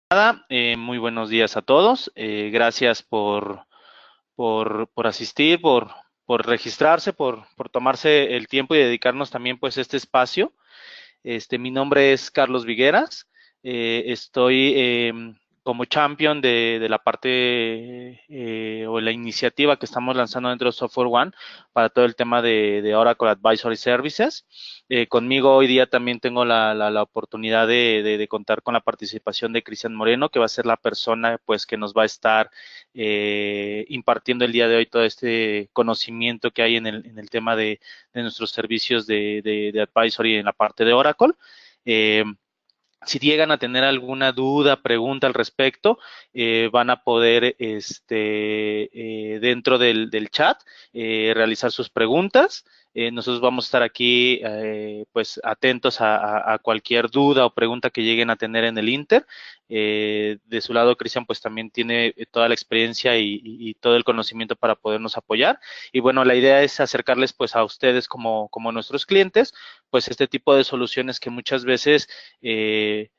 Muy buenos días a todos. Gracias por asistir, por registrarse, por tomarse el tiempo y dedicarnos también pues este espacio. Mi nombre es Carlos Vigueras. Estoy como champion de la parte o la iniciativa que estamos lanzando dentro de Software One para todo el tema de Oracle Advisory Services. Conmigo hoy día también tengo la oportunidad de contar con la participación de Cristian Moreno, que va a ser la persona pues que nos va a estar impartiendo el día de hoy todo este conocimiento que hay en el tema de nuestros servicios de advisory en la parte de Oracle. Eh, si llegan a tener alguna duda, pregunta al respecto, van a poder dentro del chat realizar sus preguntas. Nosotros vamos a estar aquí pues atentos a cualquier duda o pregunta que lleguen a tener en el Inter. De su lado, Cristian pues también tiene toda la experiencia y todo el conocimiento para podernos apoyar. Y bueno, la idea es acercarles pues a ustedes como nuestros clientes, pues este tipo de soluciones que muchas veces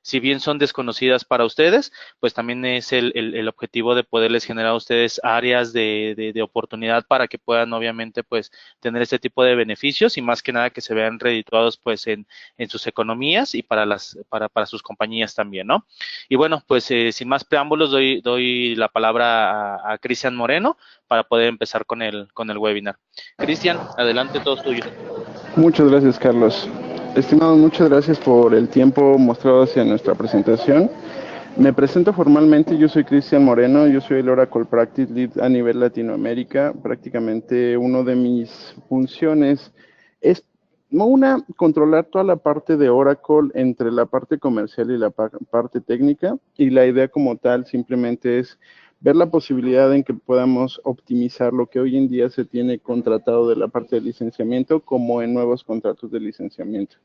si bien son desconocidas para ustedes, pues también es el objetivo de poderles generar a ustedes áreas de oportunidad para que puedan obviamente pues tener este tipo de beneficios y más que nada que se vean redituados pues en sus economías y para sus compañías también, ¿no? Y bueno, pues sin más preámbulos doy la palabra a Cristian Moreno para poder empezar con el webinar. Cristian, adelante, todo tuyo. Muchas gracias, Carlos. Estimado, muchas gracias por el tiempo mostrado hacia nuestra presentación. Me presento formalmente, yo soy Cristian Moreno, yo soy el Oracle Practice Lead a nivel Latinoamérica. Prácticamente una de mis funciones es controlar toda la parte de Oracle entre la parte comercial y la parte técnica, y la idea como tal simplemente es ver la posibilidad en que podamos optimizar lo que hoy en día se tiene contratado de la parte de licenciamiento como en nuevos contratos de licenciamiento.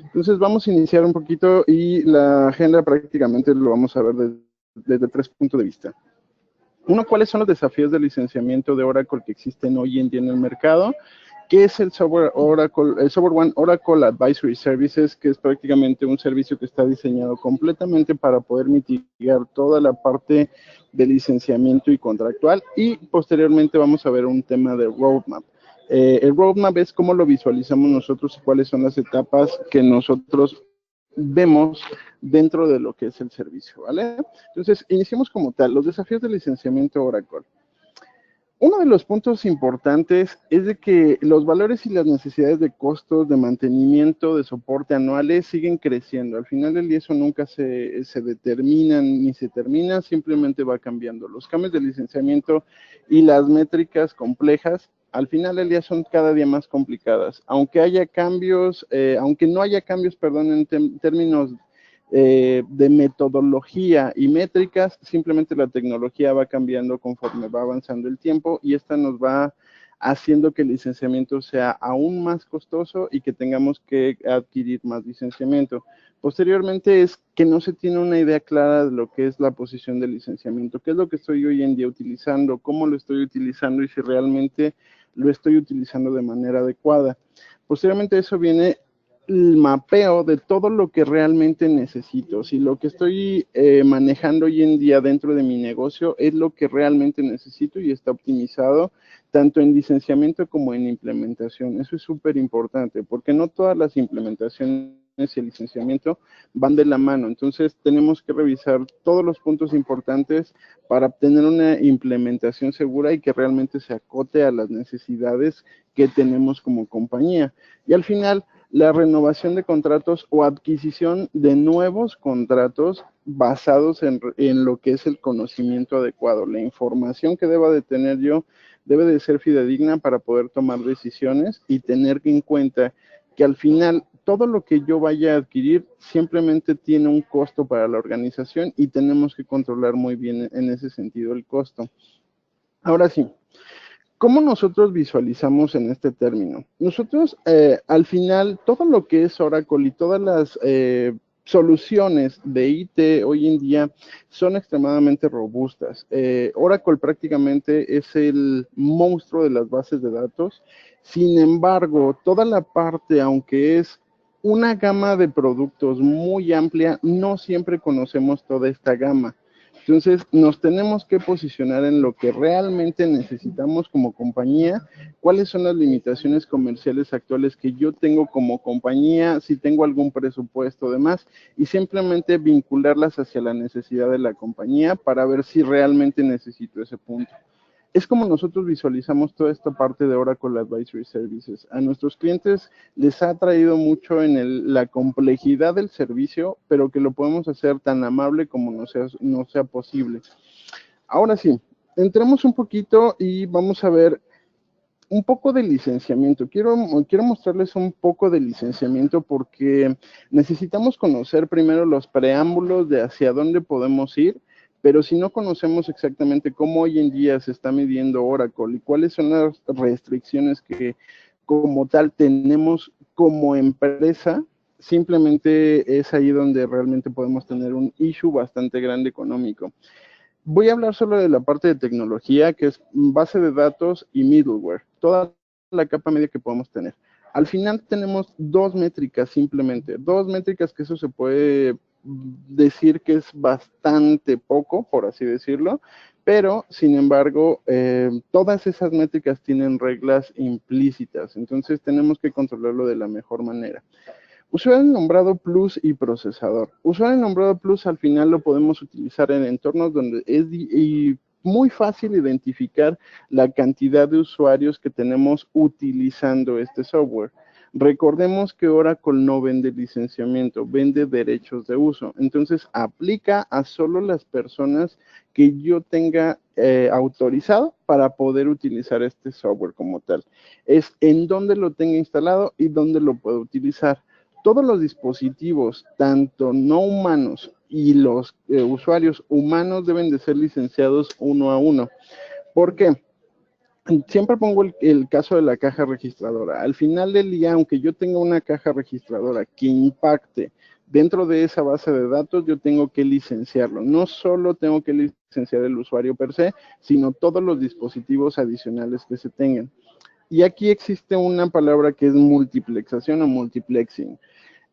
Entonces vamos a iniciar un poquito y la agenda prácticamente lo vamos a ver desde 3 puntos de vista. Uno, ¿cuáles son los desafíos de licenciamiento de Oracle que existen hoy en día en el mercado? ¿Qué es el Software One Oracle Advisory Services? Que es prácticamente un servicio que está diseñado completamente para poder mitigar toda la parte de licenciamiento y contractual. Y posteriormente vamos a ver un tema de roadmap. El roadmap es cómo lo visualizamos nosotros y cuáles son las etapas que nosotros vemos dentro de lo que es el servicio, ¿vale? Entonces, iniciemos como tal, los desafíos de licenciamiento Oracle. Uno de los puntos importantes es de que los valores y las necesidades de costos de mantenimiento, de soporte anuales siguen creciendo. Al final del día eso nunca se determina ni se termina, simplemente va cambiando. Los cambios de licenciamiento y las métricas complejas al final del día son cada día más complicadas. Aunque haya cambios, aunque no haya cambios, perdón, en términos de metodología y métricas, simplemente la tecnología va cambiando conforme va avanzando el tiempo y esta nos va haciendo que el licenciamiento sea aún más costoso y que tengamos que adquirir más licenciamiento. Posteriormente es que no se tiene una idea clara de lo que es la posición del licenciamiento, qué es lo que estoy hoy en día utilizando, cómo lo estoy utilizando y si realmente lo estoy utilizando de manera adecuada. Posteriormente a eso viene el mapeo de todo lo que realmente necesito. Si lo que estoy manejando hoy en día dentro de mi negocio es lo que realmente necesito y está optimizado tanto en licenciamiento como en implementación. Eso es súper importante porque no todas las implementaciones y el licenciamiento van de la mano. Entonces tenemos que revisar todos los puntos importantes para obtener una implementación segura y que realmente se acote a las necesidades que tenemos como compañía. Y al final, la renovación de contratos o adquisición de nuevos contratos basados en lo que es el conocimiento adecuado. La información que deba de tener yo debe de ser fidedigna para poder tomar decisiones y tener en cuenta que al final todo lo que yo vaya a adquirir simplemente tiene un costo para la organización y tenemos que controlar muy bien en ese sentido el costo. Ahora sí, ¿cómo nosotros visualizamos en este término? Nosotros, al final, todo lo que es Oracle y todas las soluciones de IT hoy en día son extremadamente robustas. Oracle prácticamente es el monstruo de las bases de datos. Sin embargo, toda la parte, aunque es una gama de productos muy amplia, no siempre conocemos toda esta gama. Entonces, nos tenemos que posicionar en lo que realmente necesitamos como compañía, cuáles son las limitaciones comerciales actuales que yo tengo como compañía, si tengo algún presupuesto demás, y simplemente vincularlas hacia la necesidad de la compañía para ver si realmente necesito ese punto. Es como nosotros visualizamos toda esta parte de Oracle Advisory Services. A nuestros clientes les ha traído mucho en la complejidad del servicio, pero que lo podemos hacer tan amable como no sea posible. Ahora sí, entremos un poquito y vamos a ver un poco de licenciamiento. Quiero mostrarles un poco de licenciamiento porque necesitamos conocer primero los preámbulos de hacia dónde podemos ir, pero si no conocemos exactamente cómo hoy en día se está midiendo Oracle y cuáles son las restricciones que como tal tenemos como empresa, simplemente es ahí donde realmente podemos tener un issue bastante grande económico. Voy a hablar solo de la parte de tecnología, que es base de datos y middleware, toda la capa media que podemos tener. Al final tenemos dos métricas simplemente, dos métricas que eso se puede decir que es bastante poco, por así decirlo, pero sin embargo, todas esas métricas tienen reglas implícitas, entonces tenemos que controlarlo de la mejor manera. Usuario nombrado plus y procesador. Usuario nombrado plus al final lo podemos utilizar en entornos donde es muy fácil identificar la cantidad de usuarios que tenemos utilizando este software. Recordemos que Oracle no vende licenciamiento, vende derechos de uso. Entonces, aplica a solo las personas que yo tenga autorizado para poder utilizar este software como tal. Es en dónde lo tenga instalado y dónde lo puedo utilizar. Todos los dispositivos, tanto no humanos y los usuarios humanos deben de ser licenciados uno a uno. ¿Por qué? Siempre pongo el caso de la caja registradora. Al final del día, aunque yo tenga una caja registradora que impacte dentro de esa base de datos, yo tengo que licenciarlo. No solo tengo que licenciar el usuario per se, sino todos los dispositivos adicionales que se tengan. Y aquí existe una palabra que es multiplexación o multiplexing.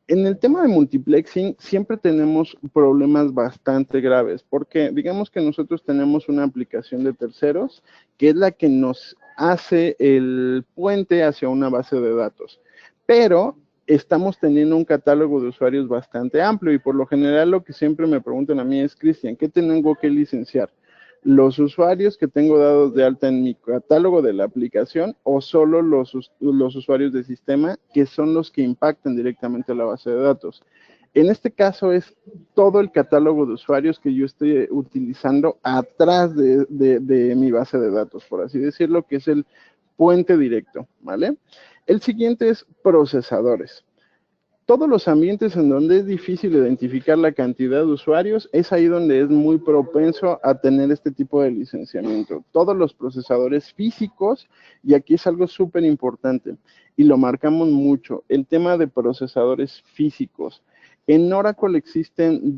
En el tema de multiplexing siempre tenemos problemas bastante graves, porque digamos que nosotros tenemos una aplicación de terceros que es la que nos hace el puente hacia una base de datos, pero estamos teniendo un catálogo de usuarios bastante amplio y por lo general lo que siempre me preguntan a mí es, Cristian, ¿qué tengo que licenciar? ¿Los usuarios que tengo dados de alta en mi catálogo de la aplicación o solo los usuarios de sistema que son los que impactan directamente a la base de datos? En este caso es todo el catálogo de usuarios que yo estoy utilizando atrás de mi base de datos, por así decirlo, que es el puente directo, ¿vale? El siguiente es procesadores. Todos los ambientes en donde es difícil identificar la cantidad de usuarios, es ahí donde es muy propenso a tener este tipo de licenciamiento. Todos los procesadores físicos, y aquí es algo súper importante, y lo marcamos mucho, el tema de procesadores físicos. En Oracle existen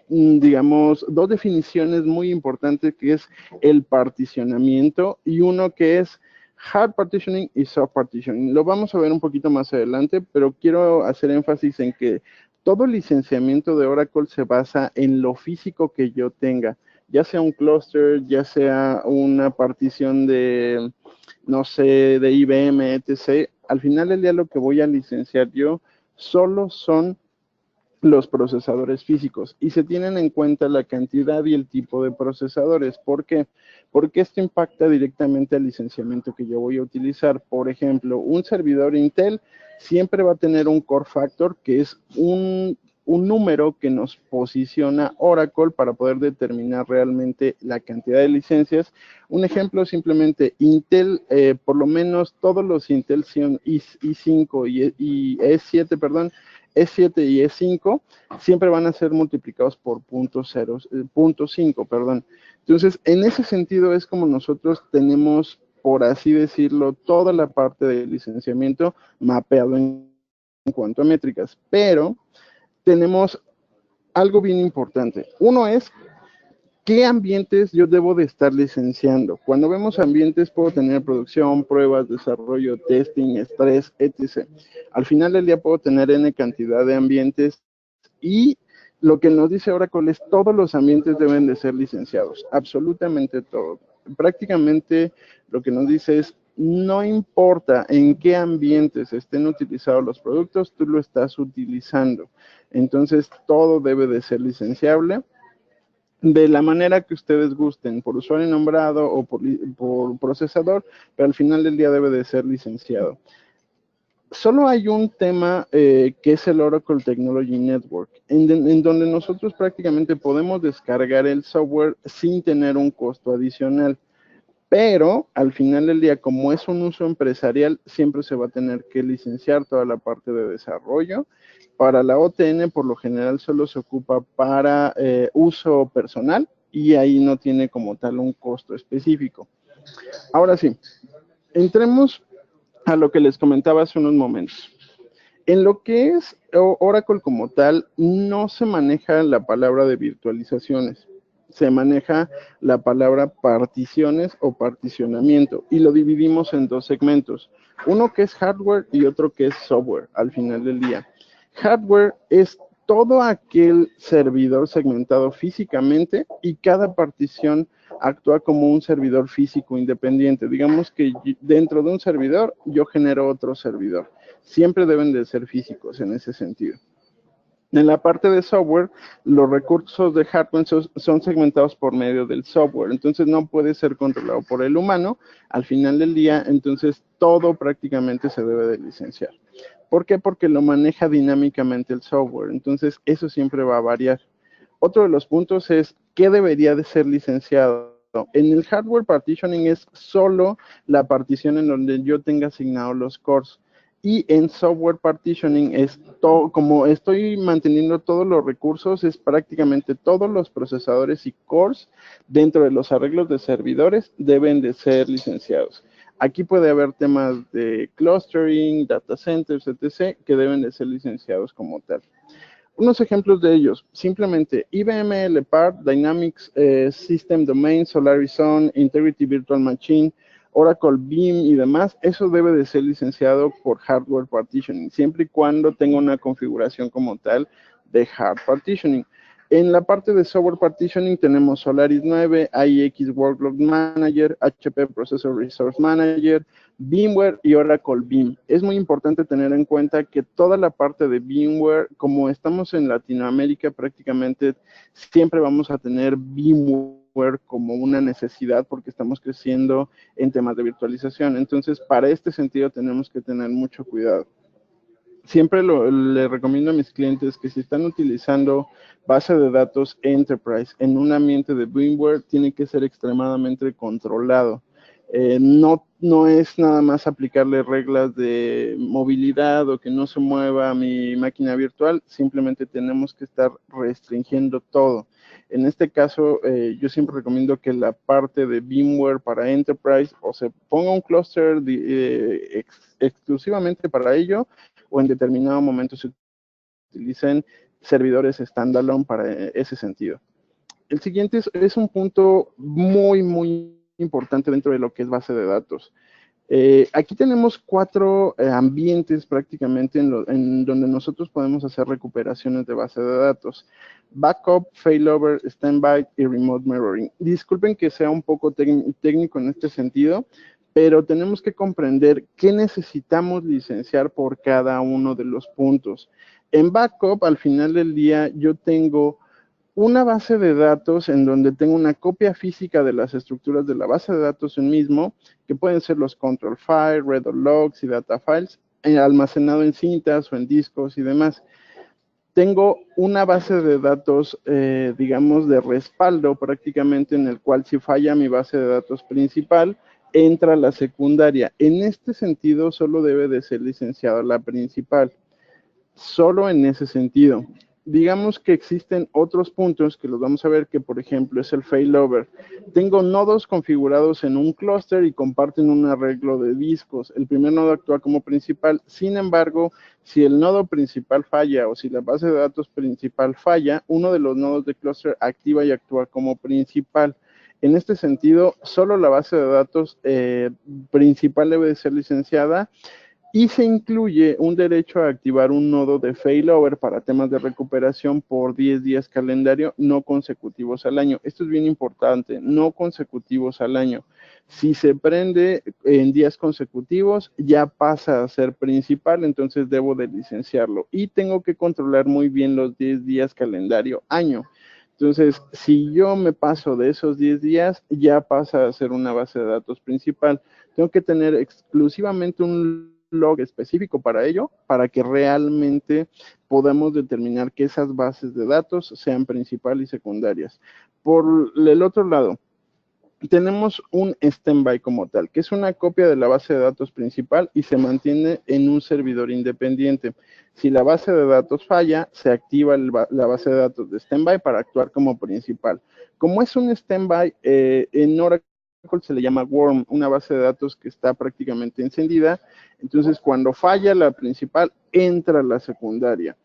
digamos, dos definiciones muy importantes, que es el particionamiento y uno que es hard partitioning y soft partitioning. Lo vamos a ver un poquito más adelante, pero quiero hacer énfasis en que todo el licenciamiento de Oracle se basa en lo físico que yo tenga, ya sea un clúster, ya sea una partición de, no sé, de IBM, etc. Al final del día lo que voy a licenciar yo solo son los procesadores físicos y se tienen en cuenta la cantidad y el tipo de procesadores. ¿Por qué? Porque esto impacta directamente al licenciamiento que yo voy a utilizar. Por ejemplo, un servidor Intel siempre va a tener un core factor, que es un número que nos posiciona Oracle para poder determinar realmente la cantidad de licencias. Un ejemplo, simplemente Intel, por lo menos todos los Intel Xeon i5 y E7, perdón, E7 y E5 siempre van a ser multiplicados por punto 5, perdón. Entonces, en ese sentido es como nosotros tenemos, por así decirlo, toda la parte de licenciamiento mapeado en cuanto a métricas, pero tenemos algo bien importante. Uno es ¿qué ambientes yo debo de estar licenciando? Cuando vemos ambientes puedo tener producción, pruebas, desarrollo, testing, estrés, etc. Al final del día puedo tener N cantidad de ambientes y lo que nos dice Oracle es todos los ambientes deben de ser licenciados, absolutamente todos. Prácticamente lo que nos dice es no importa en qué ambientes estén utilizados los productos, tú lo estás utilizando. Entonces todo debe de ser licenciable de la manera que ustedes gusten, por usuario nombrado o por procesador, pero al final del día debe de ser licenciado. Solo hay un tema que es el Oracle Technology Network, en donde nosotros prácticamente podemos descargar el software sin tener un costo adicional. Pero al final del día, como es un uso empresarial, siempre se va a tener que licenciar toda la parte de desarrollo. Para la OTN, por lo general, solo se ocupa para uso personal y ahí no tiene como tal un costo específico. Ahora sí, entremos a lo que les comentaba hace unos momentos. En lo que es Oracle como tal, no se maneja la palabra de virtualizaciones, se maneja la palabra particiones o particionamiento y lo dividimos en dos segmentos, uno que es hardware y otro que es software al final del día. Hardware es todo aquel servidor segmentado físicamente y cada partición actúa como un servidor físico independiente. Digamos que dentro de un servidor yo genero otro servidor. Siempre deben de ser físicos en ese sentido. En la parte de software, los recursos de hardware son segmentados por medio del software, entonces no puede ser controlado por el humano. Al final del día, entonces todo prácticamente se debe de licenciar. ¿Por qué? Porque lo maneja dinámicamente el software, entonces eso siempre va a variar. Otro de los puntos es qué debería de ser licenciado. En el hardware partitioning es solo la partición en donde yo tenga asignados los cores. Y en software partitioning es todo, como estoy manteniendo todos los recursos, es prácticamente todos los procesadores y cores dentro de los arreglos de servidores deben de ser licenciados. Aquí puede haber temas de clustering, data centers, etc., que deben de ser licenciados como tal. Unos ejemplos de ellos, simplemente IBM Leopard, Dynamics System Domain, Solaris Zone, Integrity Virtual Machine, Oracle Beam y demás, eso debe de ser licenciado por Hardware Partitioning, siempre y cuando tenga una configuración como tal de Hard Partitioning. En la parte de Software Partitioning tenemos Solaris 9, IX Workload Manager, HP Processor Resource Manager, VMware y Oracle Beam. Es muy importante tener en cuenta que toda la parte de VMware, como estamos en Latinoamérica, prácticamente siempre vamos a tener VMware como una necesidad porque estamos creciendo en temas de virtualización. Entonces, para este sentido tenemos que tener mucho cuidado. Siempre le recomiendo a mis clientes que si están utilizando base de datos Enterprise en un ambiente de VMware, tiene que ser extremadamente controlado. No es nada más aplicarle reglas de movilidad o que no se mueva mi máquina virtual, simplemente tenemos que estar restringiendo todo. En este caso, yo siempre recomiendo que la parte de VMware para Enterprise o se ponga un clúster exclusivamente para ello, o en determinado momento se utilicen servidores standalone para ese sentido. El siguiente es un punto muy importante dentro de lo que es base de datos. Aquí tenemos 4 ambientes prácticamente en donde nosotros podemos hacer recuperaciones de base de datos. Backup, failover, standby y remote mirroring. Disculpen que sea un poco técnico en este sentido, pero tenemos que comprender qué necesitamos licenciar por cada uno de los puntos. En backup, al final del día, yo tengo una base de datos en donde tengo una copia física de las estructuras de la base de datos en mismo, que pueden ser los control files, read logs y data files, almacenado en cintas o en discos y demás. Tengo una base de datos, digamos, de respaldo prácticamente en el cual si falla mi base de datos principal, entra la secundaria. En este sentido, solo debe de ser licenciada la principal. Solo en ese sentido. digamos que existen otros puntos que los vamos a ver, que por ejemplo es el failover. Tengo nodos configurados en un clúster y comparten un arreglo de discos. El primer nodo actúa como principal. Sin embargo, si el nodo principal falla o si la base de datos principal falla, uno de los nodos de clúster activa y actúa como principal. En este sentido, solo la base de datos principal debe de ser licenciada, y se incluye un derecho a activar un nodo de failover para temas de recuperación por 10 días calendario, no consecutivos al año. Esto es bien importante, no consecutivos al año. Si se prende en días consecutivos, ya pasa a ser principal, entonces debo de licenciarlo. Y tengo que controlar muy bien los 10 días calendario año. Entonces, si yo me paso de esos 10 días, ya pasa a ser una base de datos principal. Tengo que tener exclusivamente un log específico para ello, para que realmente podamos determinar que esas bases de datos sean principal y secundarias. Por el otro lado, tenemos un standby como tal, que es una copia de la base de datos principal y se mantiene en un servidor independiente. Si la base de datos falla, se activa la base de datos de standby para actuar como principal. Como es un standby, en Oracle se le llama Worm, una base de datos que está prácticamente encendida. Entonces, cuando falla la principal, entra la secundaria.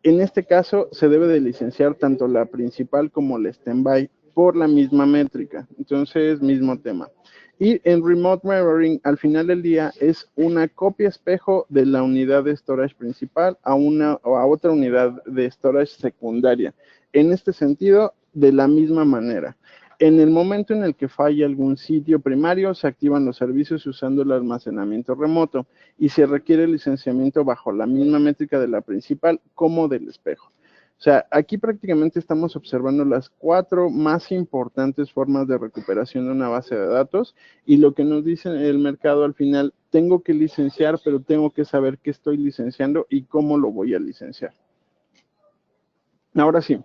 En este caso, se debe de licenciar tanto la principal como la standby por la misma métrica. Entonces, mismo tema. Y en Remote Mirroring, al final del día, es una copia espejo de la unidad de storage principal a otra unidad de storage secundaria. En este sentido, de la misma manera. En el momento en el que falla algún sitio primario, se activan los servicios usando el almacenamiento remoto y se requiere licenciamiento bajo la misma métrica de la principal como del espejo. O sea, aquí prácticamente estamos observando las 4 más importantes formas de recuperación de una base de datos, y lo que nos dice el mercado al final, tengo que licenciar, pero tengo que saber qué estoy licenciando y cómo lo voy a licenciar. Ahora sí,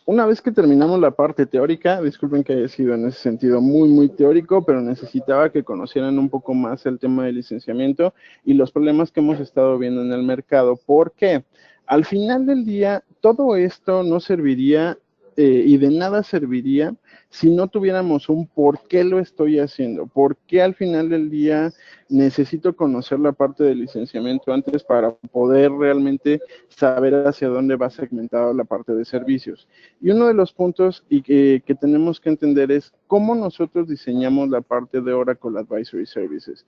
una vez que terminamos la parte teórica, disculpen que haya sido en ese sentido muy teórico, pero necesitaba que conocieran un poco más el tema de licenciamiento y los problemas que hemos estado viendo en el mercado. ¿Por qué? Al final del día, todo esto no serviría y de nada serviría si no tuviéramos un por qué lo estoy haciendo, por qué al final del día necesito conocer la parte de licenciamiento antes para poder realmente saber hacia dónde va segmentada la parte de servicios. Y uno de los puntos que tenemos que entender es cómo nosotros diseñamos la parte de Oracle Advisory Services.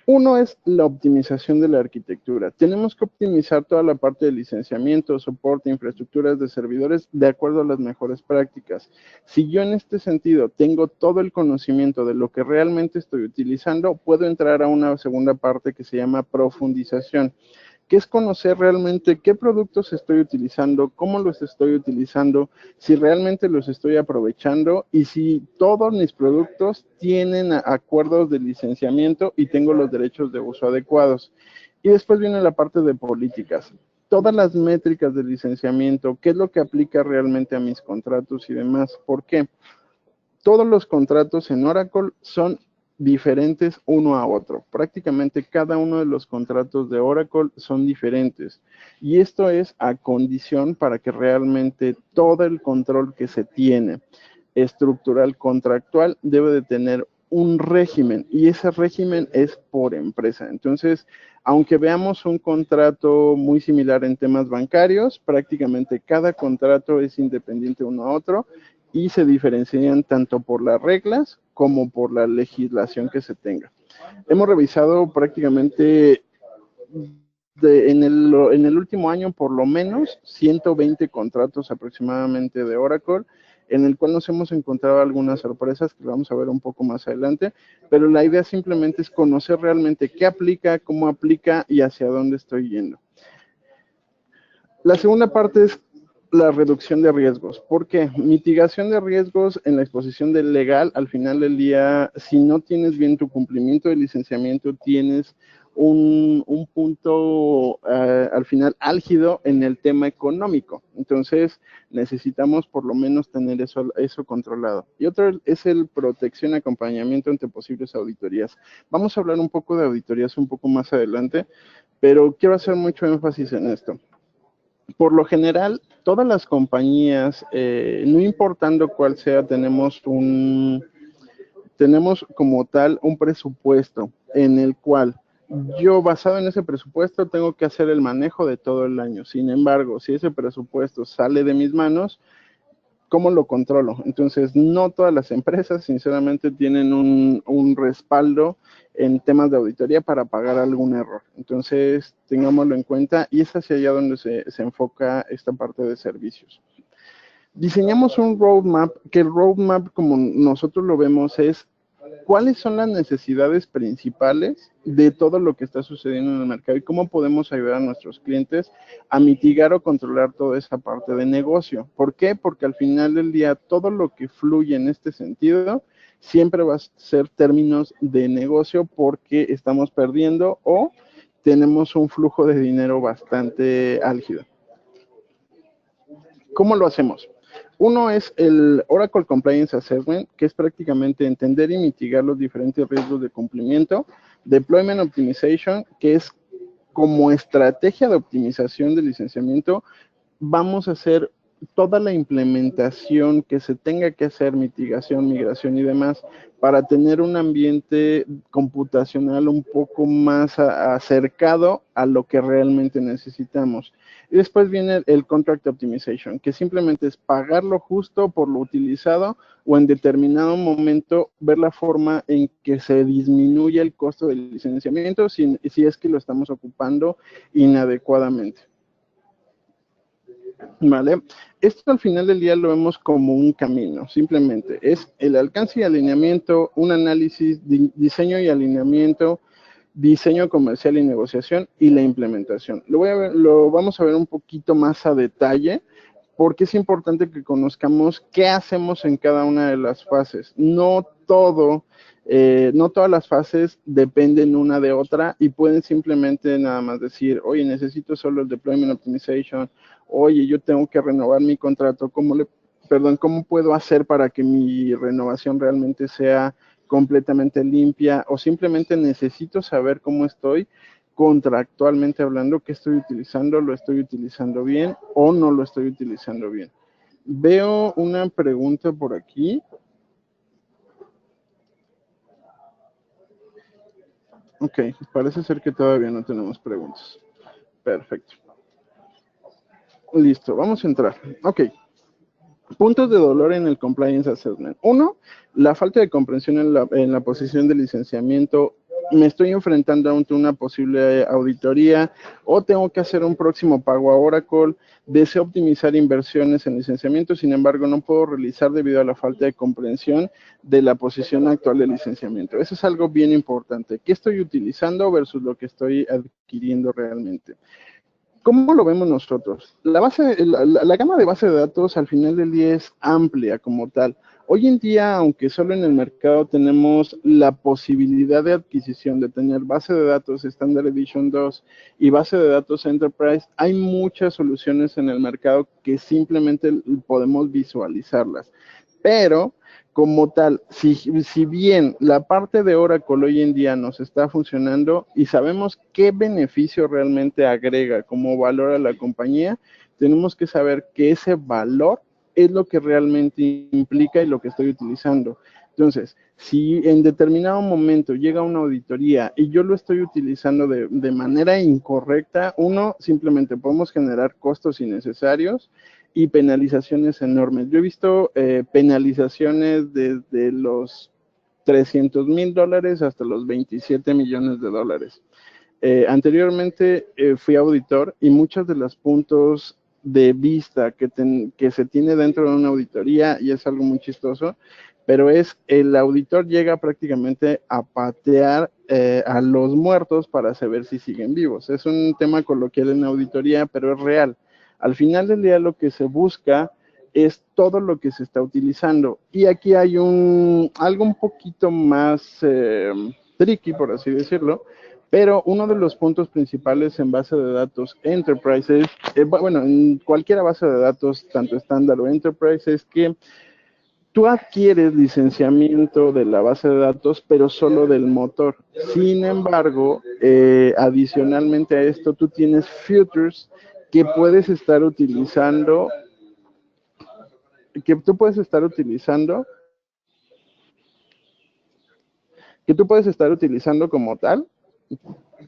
Uno es la optimización de la arquitectura. Tenemos que optimizar toda la parte de licenciamiento, soporte, infraestructuras de servidores de acuerdo a las mejores prácticas. Si yo en este sentido tengo todo el conocimiento de lo que realmente estoy utilizando, puedo entrar a una segunda parte que se llama profundización, que es conocer realmente qué productos estoy utilizando, cómo los estoy utilizando, si realmente los estoy aprovechando y si todos mis productos tienen acuerdos de licenciamiento y tengo los derechos de uso adecuados. Y después viene la parte de políticas. Todas las métricas de licenciamiento, qué es lo que aplica realmente a mis contratos y demás. ¿Por qué? Todos los contratos en Oracle son diferentes uno a otro. Prácticamente cada uno de los contratos de Oracle son diferentes. Y esto es a condición para que realmente todo el control que se tiene estructural contractual debe de tener un régimen, y ese régimen es por empresa. Entonces, aunque veamos un contrato muy similar en temas bancarios, prácticamente cada contrato es independiente uno a otro y se diferencian tanto por las reglas como por la legislación que se tenga. Hemos revisado prácticamente en el último año por lo menos 120 contratos aproximadamente de Oracle, en el cual nos hemos encontrado algunas sorpresas que vamos a ver un poco más adelante, pero la idea simplemente es conocer realmente qué aplica, cómo aplica y hacia dónde estoy yendo. La segunda parte es la reducción de riesgos. ¿Por qué? Mitigación de riesgos en la exposición del legal. Al final del día, si no tienes bien tu cumplimiento de licenciamiento, tienes un punto al final álgido en el tema económico. Entonces, necesitamos por lo menos tener eso controlado. Y otro es el protección y acompañamiento ante posibles auditorías. Vamos a hablar un poco de auditorías un poco más adelante, pero quiero hacer mucho énfasis en esto. Por lo general, todas las compañías, no importando cuál sea, tenemos como tal un presupuesto en el cual yo, basado en ese presupuesto, tengo que hacer el manejo de todo el año. Sin embargo, si ese presupuesto sale de mis manos, ¿cómo lo controlo? Entonces, no todas las empresas, sinceramente, tienen un respaldo en temas de auditoría para pagar algún error. Entonces, tengámoslo en cuenta y es hacia allá donde se enfoca esta parte de servicios. Diseñamos un roadmap, que el roadmap, como nosotros lo vemos, es cuáles son las necesidades principales de todo lo que está sucediendo en el mercado y cómo podemos ayudar a nuestros clientes a mitigar o controlar toda esa parte de negocio. ¿Por qué? Porque al final del día todo lo que fluye en este sentido siempre va a ser términos de negocio porque estamos perdiendo o tenemos un flujo de dinero bastante álgido. ¿Cómo lo hacemos? Uno es el Oracle Compliance Assessment, que es prácticamente entender y mitigar los diferentes riesgos de cumplimiento. Deployment Optimization, que es como estrategia de optimización de licenciamiento. Vamos a hacer toda la implementación que se tenga que hacer, mitigación, migración y demás, para tener un ambiente computacional un poco más acercado a lo que realmente necesitamos. Y después viene el Contract Optimization, que simplemente es pagar lo justo por lo utilizado o en determinado momento ver la forma en que se disminuye el costo del licenciamiento si es que lo estamos ocupando inadecuadamente. ¿Vale? Esto al final del día lo vemos como un camino, simplemente es el alcance y alineamiento, un análisis, diseño y alineamiento, diseño comercial y negociación y la implementación. Lo vamos a ver un poquito más a detalle porque es importante que conozcamos qué hacemos en cada una de las fases. No todas las fases dependen una de otra y pueden simplemente nada más decir, oye, necesito solo el Deployment Optimization, oye, yo tengo que renovar mi contrato, ¿cómo puedo hacer para que mi renovación realmente sea completamente limpia? O simplemente necesito saber cómo estoy contractualmente hablando, qué estoy utilizando, lo estoy utilizando bien o no lo estoy utilizando bien. Veo una pregunta por aquí. Ok, parece ser que todavía no tenemos preguntas. Perfecto. Listo, vamos a entrar. Ok. Puntos de dolor en el Compliance Assessment. Uno, la falta de comprensión en la posición de licenciamiento. Me estoy enfrentando ante una posible auditoría o tengo que hacer un próximo pago a Oracle. Deseo optimizar inversiones en licenciamiento, sin embargo, no puedo realizar debido a la falta de comprensión de la posición actual de licenciamiento. Eso es algo bien importante. ¿Qué estoy utilizando versus lo que estoy adquiriendo realmente? ¿Cómo lo vemos nosotros? La gama de base de datos al final del día es amplia como tal. Hoy en día, aunque solo en el mercado tenemos la posibilidad de adquisición de tener base de datos Standard Edition 2 y base de datos Enterprise, hay muchas soluciones en el mercado que simplemente podemos visualizarlas. Pero como tal, si bien la parte de Oracle hoy en día nos está funcionando y sabemos qué beneficio realmente agrega como valor a la compañía, tenemos que saber que ese valor es lo que realmente implica y lo que estoy utilizando. Entonces, si en determinado momento llega una auditoría y yo lo estoy utilizando de manera incorrecta, simplemente podemos generar costos innecesarios y penalizaciones enormes. Yo he visto penalizaciones desde los $300,000 hasta los 27 millones de dólares. Anteriormente fui auditor y muchos de los puntos de vista que se tiene dentro de una auditoría, y es algo muy chistoso, pero el auditor llega prácticamente a patear a los muertos para saber si siguen vivos. Es un tema coloquial en auditoría, pero es real. Al final del día lo que se busca es todo lo que se está utilizando. Y aquí hay algo un poquito más tricky, por así decirlo, pero uno de los puntos principales en base de datos Enterprise en cualquier base de datos, tanto estándar o Enterprise, es que tú adquieres licenciamiento de la base de datos, pero solo del motor. Sin embargo, adicionalmente a esto, tú tienes futures que puedes estar utilizando, que tú puedes estar utilizando, que tú puedes estar utilizando como tal,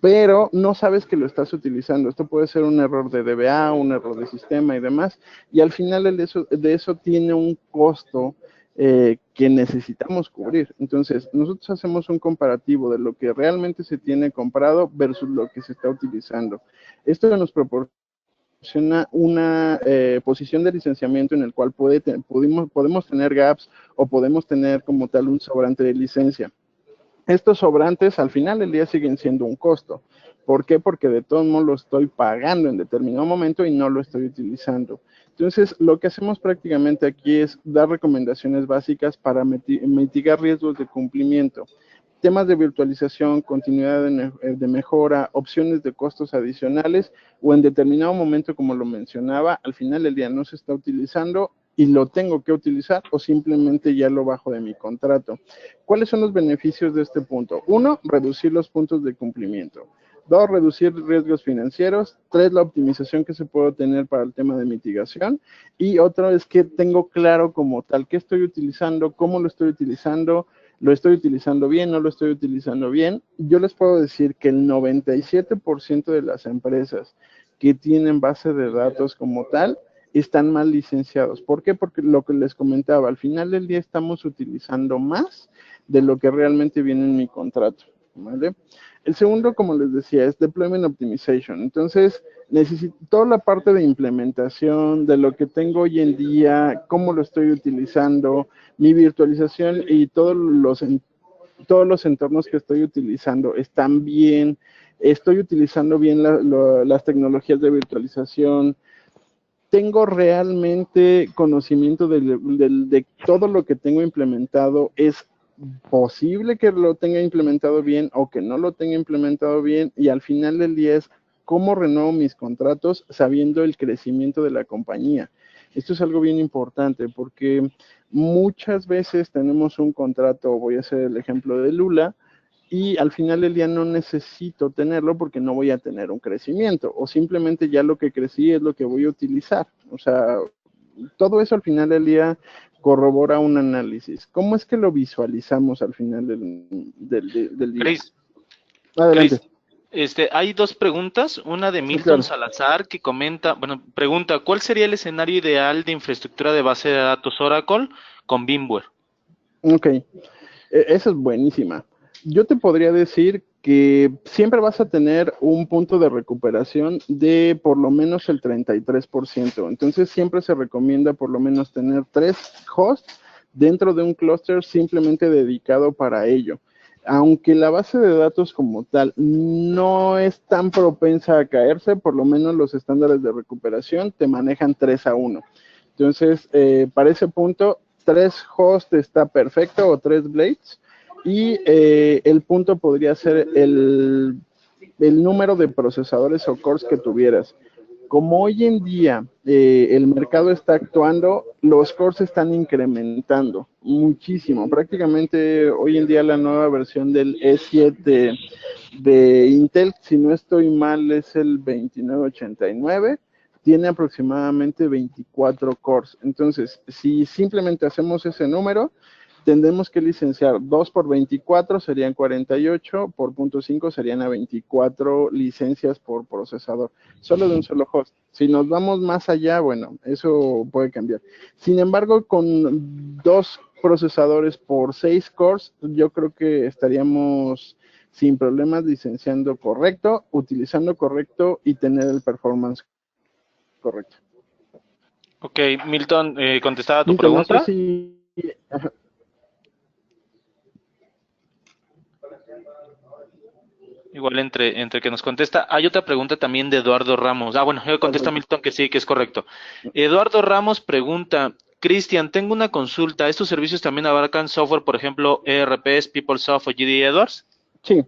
pero no sabes que lo estás utilizando. Esto puede ser un error de DBA, un error de sistema y demás, y al final de eso tiene un costo que necesitamos cubrir. Entonces, nosotros hacemos un comparativo de lo que realmente se tiene comprado versus lo que se está utilizando. Esto nos proporciona una posición de licenciamiento en el cual podemos tener gaps o podemos tener como tal un sobrante de licencia. Estos sobrantes al final del día siguen siendo un costo. ¿Por qué? Porque de todos modos lo estoy pagando en determinado momento y no lo estoy utilizando. Entonces, lo que hacemos prácticamente aquí es dar recomendaciones básicas para mitigar riesgos de cumplimiento. Temas de virtualización, continuidad de mejora, opciones de costos adicionales o en determinado momento, como lo mencionaba, al final del día no se está utilizando y lo tengo que utilizar o simplemente ya lo bajo de mi contrato. ¿Cuáles son los beneficios de este punto? 1, reducir los puntos de cumplimiento. 2, reducir riesgos financieros. 3, la optimización que se puede tener para el tema de mitigación. Y otro es que tengo claro como tal qué estoy utilizando, cómo lo estoy utilizando bien, no lo estoy utilizando bien. Yo les puedo decir que el 97% de las empresas que tienen base de datos como tal, están mal licenciados. ¿Por qué? Porque lo que les comentaba, al final del día estamos utilizando más de lo que realmente viene en mi contrato, ¿vale? El segundo, como les decía, es Deployment Optimization. Entonces, necesito toda la parte de implementación, de lo que tengo hoy en día, cómo lo estoy utilizando, mi virtualización y todos los entornos que estoy utilizando están bien, estoy utilizando bien las tecnologías de virtualización, tengo realmente conocimiento de todo lo que tengo implementado. Es posible que lo tenga implementado bien o que no lo tenga implementado bien, y al final del día es cómo renuevo mis contratos sabiendo el crecimiento de la compañía. Esto es algo bien importante porque muchas veces tenemos un contrato, voy a hacer el ejemplo de Lula, y al final del día no necesito tenerlo porque no voy a tener un crecimiento, o simplemente ya lo que crecí es lo que voy a utilizar. O sea, todo eso al final del día corrobora un análisis. ¿Cómo es que lo visualizamos al final del día? Chris, Adelante. Hay dos preguntas, una de Sí, Milton claro. Salazar que pregunta, ¿cuál sería el escenario ideal de infraestructura de base de datos Oracle con VMware? Ok, esa es buenísima. Yo te podría decir que siempre vas a tener un punto de recuperación de por lo menos el 33%. Entonces siempre se recomienda por lo menos tener 3 hosts dentro de un clúster simplemente dedicado para ello. Aunque la base de datos como tal no es tan propensa a caerse, por lo menos los estándares de recuperación te manejan 3-1. Entonces, para ese punto, 3 hosts está perfecto, o 3 blades, y el punto podría ser el número de procesadores o cores que tuvieras. Como hoy en día el mercado está actuando, los cores están incrementando muchísimo. Prácticamente hoy en día la nueva versión del E7 de Intel, si no estoy mal, es el 2989, tiene aproximadamente 24 cores. Entonces, si simplemente hacemos ese número, tendremos que licenciar 2 por 24, serían 48, por punto 5 serían a 24 licencias por procesador, solo de un solo host. Si nos vamos más allá, bueno, eso puede cambiar. Sin embargo, con 2 procesadores por 6 cores, yo creo que estaríamos sin problemas licenciando correcto, utilizando correcto y tener el performance correcto. Ok, Milton, contestaba tu Milton, no sé pregunta. si... Igual entre que nos contesta. Hay otra pregunta también de Eduardo Ramos. Bueno, yo contesta Milton que sí, que es correcto. Eduardo Ramos pregunta, Cristian, tengo una consulta. ¿Estos servicios también abarcan software, por ejemplo, ERPs, PeopleSoft o GD Edwards? Sí,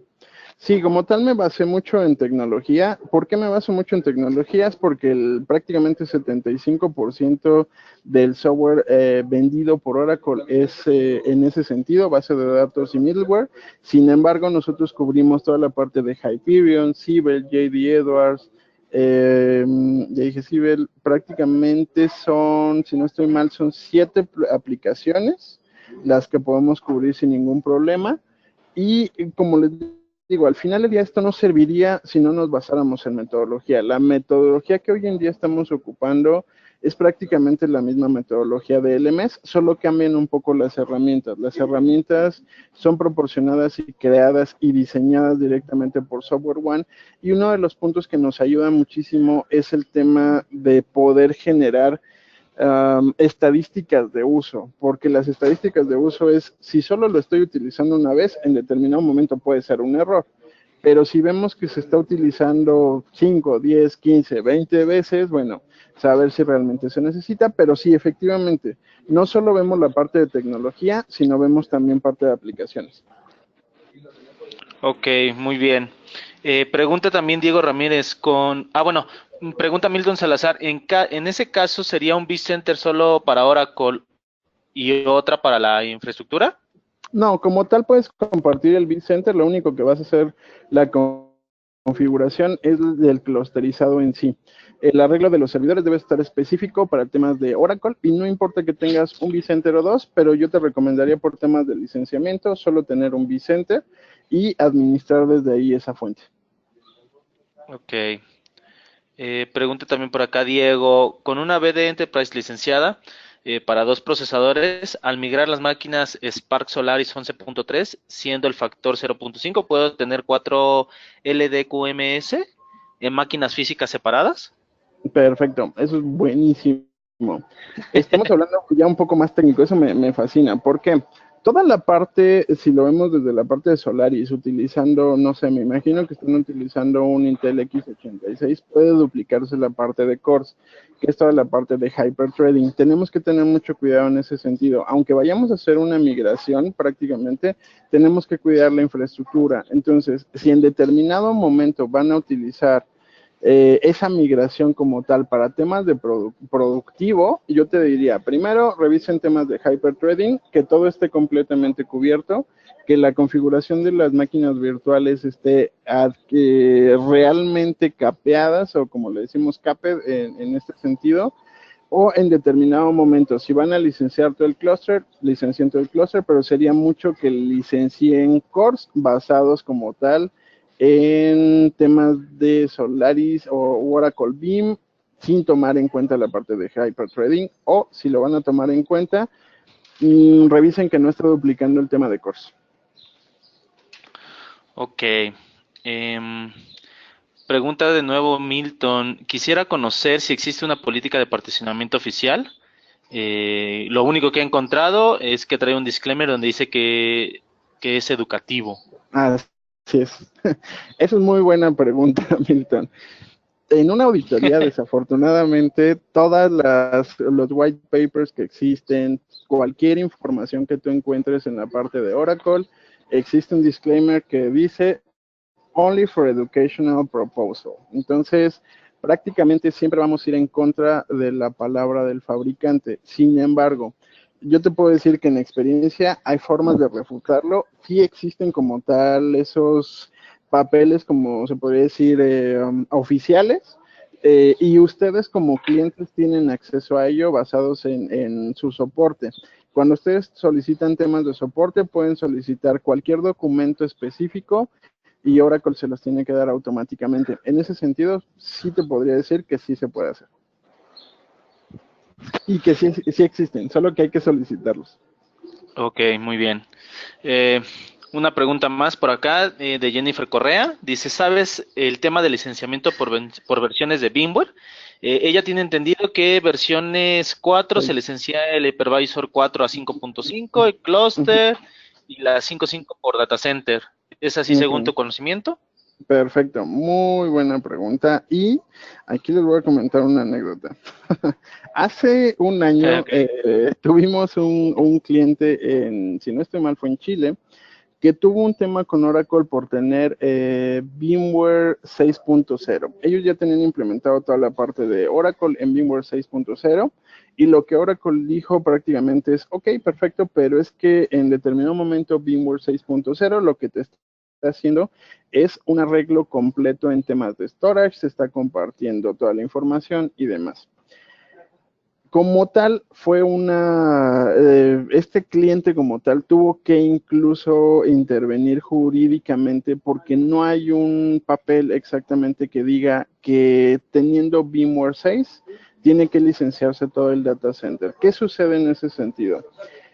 sí, como tal me basé mucho en tecnología. ¿Por qué me baso mucho en tecnologías? Porque prácticamente 75% del software vendido por Oracle es en ese sentido, base de datos y middleware. Sin embargo, nosotros cubrimos toda la parte de Hyperion, Siebel, JD Edwards, Ya dije, sí, prácticamente son, si no estoy mal, son 7 aplicaciones las que podemos cubrir sin ningún problema. Y como les digo, al final del día esto no serviría si no nos basáramos en metodología. La metodología que hoy en día estamos ocupando es prácticamente la misma metodología de LMS, solo cambian un poco las herramientas. Las herramientas son proporcionadas y creadas y diseñadas directamente por Software One, y uno de los puntos que nos ayuda muchísimo es el tema de poder generar estadísticas de uso, porque las estadísticas de uso es, si solo lo estoy utilizando una vez, en determinado momento puede ser un error, pero si vemos que se está utilizando 5, 10, 15, 20 veces, bueno, saber si realmente se necesita, pero sí, efectivamente, no solo vemos la parte de tecnología, sino vemos también parte de aplicaciones. Ok, muy bien. Pregunta también Diego Ramírez bueno, pregunta Milton Salazar, en ese caso sería un vCenter solo para Oracle y otra para la infraestructura. No, como tal puedes compartir el vCenter, lo único que vas a hacer la configuración es del clusterizado en sí. El arreglo de los servidores debe estar específico para temas de Oracle y no importa que tengas un vCenter o dos, pero yo te recomendaría por temas de licenciamiento solo tener un vCenter y administrar desde ahí esa fuente. Ok. Pregunta también por acá Diego, con una BD Enterprise licenciada para 2 procesadores, al migrar las máquinas Spark Solaris 11.3, siendo el factor 0.5, ¿puedo tener 4 LDQMS en máquinas físicas separadas? Perfecto, eso es buenísimo. Estamos hablando ya un poco más técnico, eso me fascina. ¿Por qué? Toda la parte, si lo vemos desde la parte de Solaris, utilizando, no sé, me imagino que están utilizando un Intel X86, puede duplicarse la parte de cores, que es toda la parte de hyperthreading. Tenemos que tener mucho cuidado en ese sentido. Aunque vayamos a hacer una migración prácticamente, tenemos que cuidar la infraestructura. Entonces, si en determinado momento van a utilizar esa migración como tal para temas de productivo, yo te diría, primero revisen temas de hyperthreading, que todo esté completamente cubierto, que la configuración de las máquinas virtuales esté realmente capeadas, o como le decimos cape en este sentido, o en determinado momento, si van a licenciar todo el clúster, licencien todo el clúster, pero sería mucho que licencien cores basados como tal en temas de Solaris o Oracle Beam, sin tomar en cuenta la parte de hyperthreading, o si lo van a tomar en cuenta, revisen que no esté duplicando el tema de cores. Ok. Em, Pregunta de nuevo Milton, quisiera conocer si existe una política de particionamiento oficial. Lo único que he encontrado es que trae un disclaimer donde dice que es educativo. Así es. Esa es muy buena pregunta, Milton. En una auditoría, desafortunadamente, los white papers que existen, cualquier información que tú encuentres en la parte de Oracle, existe un disclaimer que dice only for educational proposal. Entonces, prácticamente siempre vamos a ir en contra de la palabra del fabricante. Sin embargo, yo te puedo decir que en experiencia hay formas de refutarlo. Sí existen como tal esos papeles, como se podría decir, oficiales, y ustedes como clientes tienen acceso a ello basados en su soporte. Cuando ustedes solicitan temas de soporte, pueden solicitar cualquier documento específico y Oracle se los tiene que dar automáticamente. En ese sentido, sí te podría decir que sí se puede hacer. Y que sí existen, solo que hay que solicitarlos. Ok, muy bien. Una pregunta más por acá de Jennifer Correa. Dice, ¿sabes el tema de licenciamiento por versiones de VMware? Ella tiene entendido que versiones 4 se licencia el Hypervisor 4 a 5.5, el Cluster y la 5.5 por Data Center. ¿Es así según Okay. tu conocimiento? Perfecto, muy buena pregunta. Y aquí les voy a comentar una anécdota. Hace un año Okay. tuvimos un cliente, si no estoy mal, fue en Chile, que tuvo un tema con Oracle por tener VMware 6.0. Ellos ya tenían implementado toda la parte de Oracle en VMware 6.0 y lo que Oracle dijo prácticamente es, ok, perfecto, pero es que en determinado momento VMware 6.0 lo que te haciendo es un arreglo completo en temas de storage, se está compartiendo toda la información y demás. Como tal, este cliente como tal tuvo que incluso intervenir jurídicamente porque no hay un papel exactamente que diga que teniendo VMware 6 tiene que licenciarse todo el data center. ¿Qué sucede en ese sentido?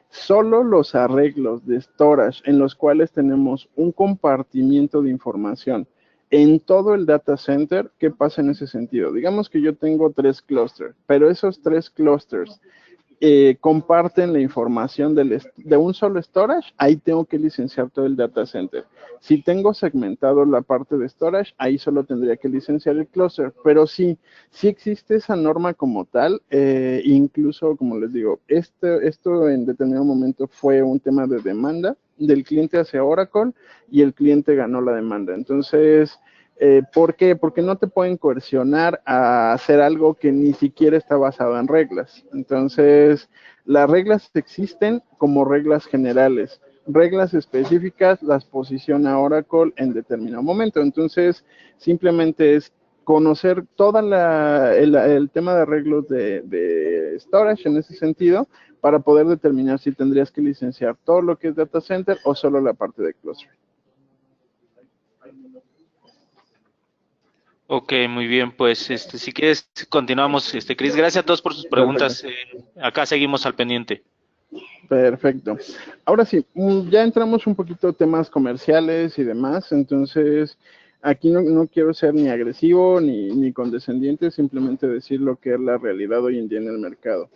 Solo los arreglos de storage en los cuales tenemos un compartimiento de información en todo el data center, ¿qué pasa en ese sentido? Digamos que yo tengo 3 clusters, pero esos 3 clusters comparten la información de un solo storage, ahí tengo que licenciar todo el data center. Si tengo segmentado la parte de storage, ahí solo tendría que licenciar el cluster, pero sí existe esa norma como tal, incluso, como les digo, esto en determinado momento fue un tema de demanda del cliente hacia Oracle y el cliente ganó la demanda. Entonces, ¿por qué? Porque no te pueden coercionar a hacer algo que ni siquiera está basado en reglas. Entonces, las reglas existen como reglas generales. Reglas específicas las posiciona Oracle en determinado momento. Entonces, simplemente es conocer todo el tema de arreglos de storage en ese sentido para poder determinar si tendrías que licenciar todo lo que es data center o solo la parte de cluster. Ok, muy bien, pues si quieres continuamos, Chris. Gracias a todos por sus preguntas. Acá seguimos al pendiente. Perfecto. Ahora sí, ya entramos un poquito a temas comerciales y demás, entonces aquí no quiero ser ni agresivo ni condescendiente, simplemente decir lo que es la realidad hoy en día en el mercado.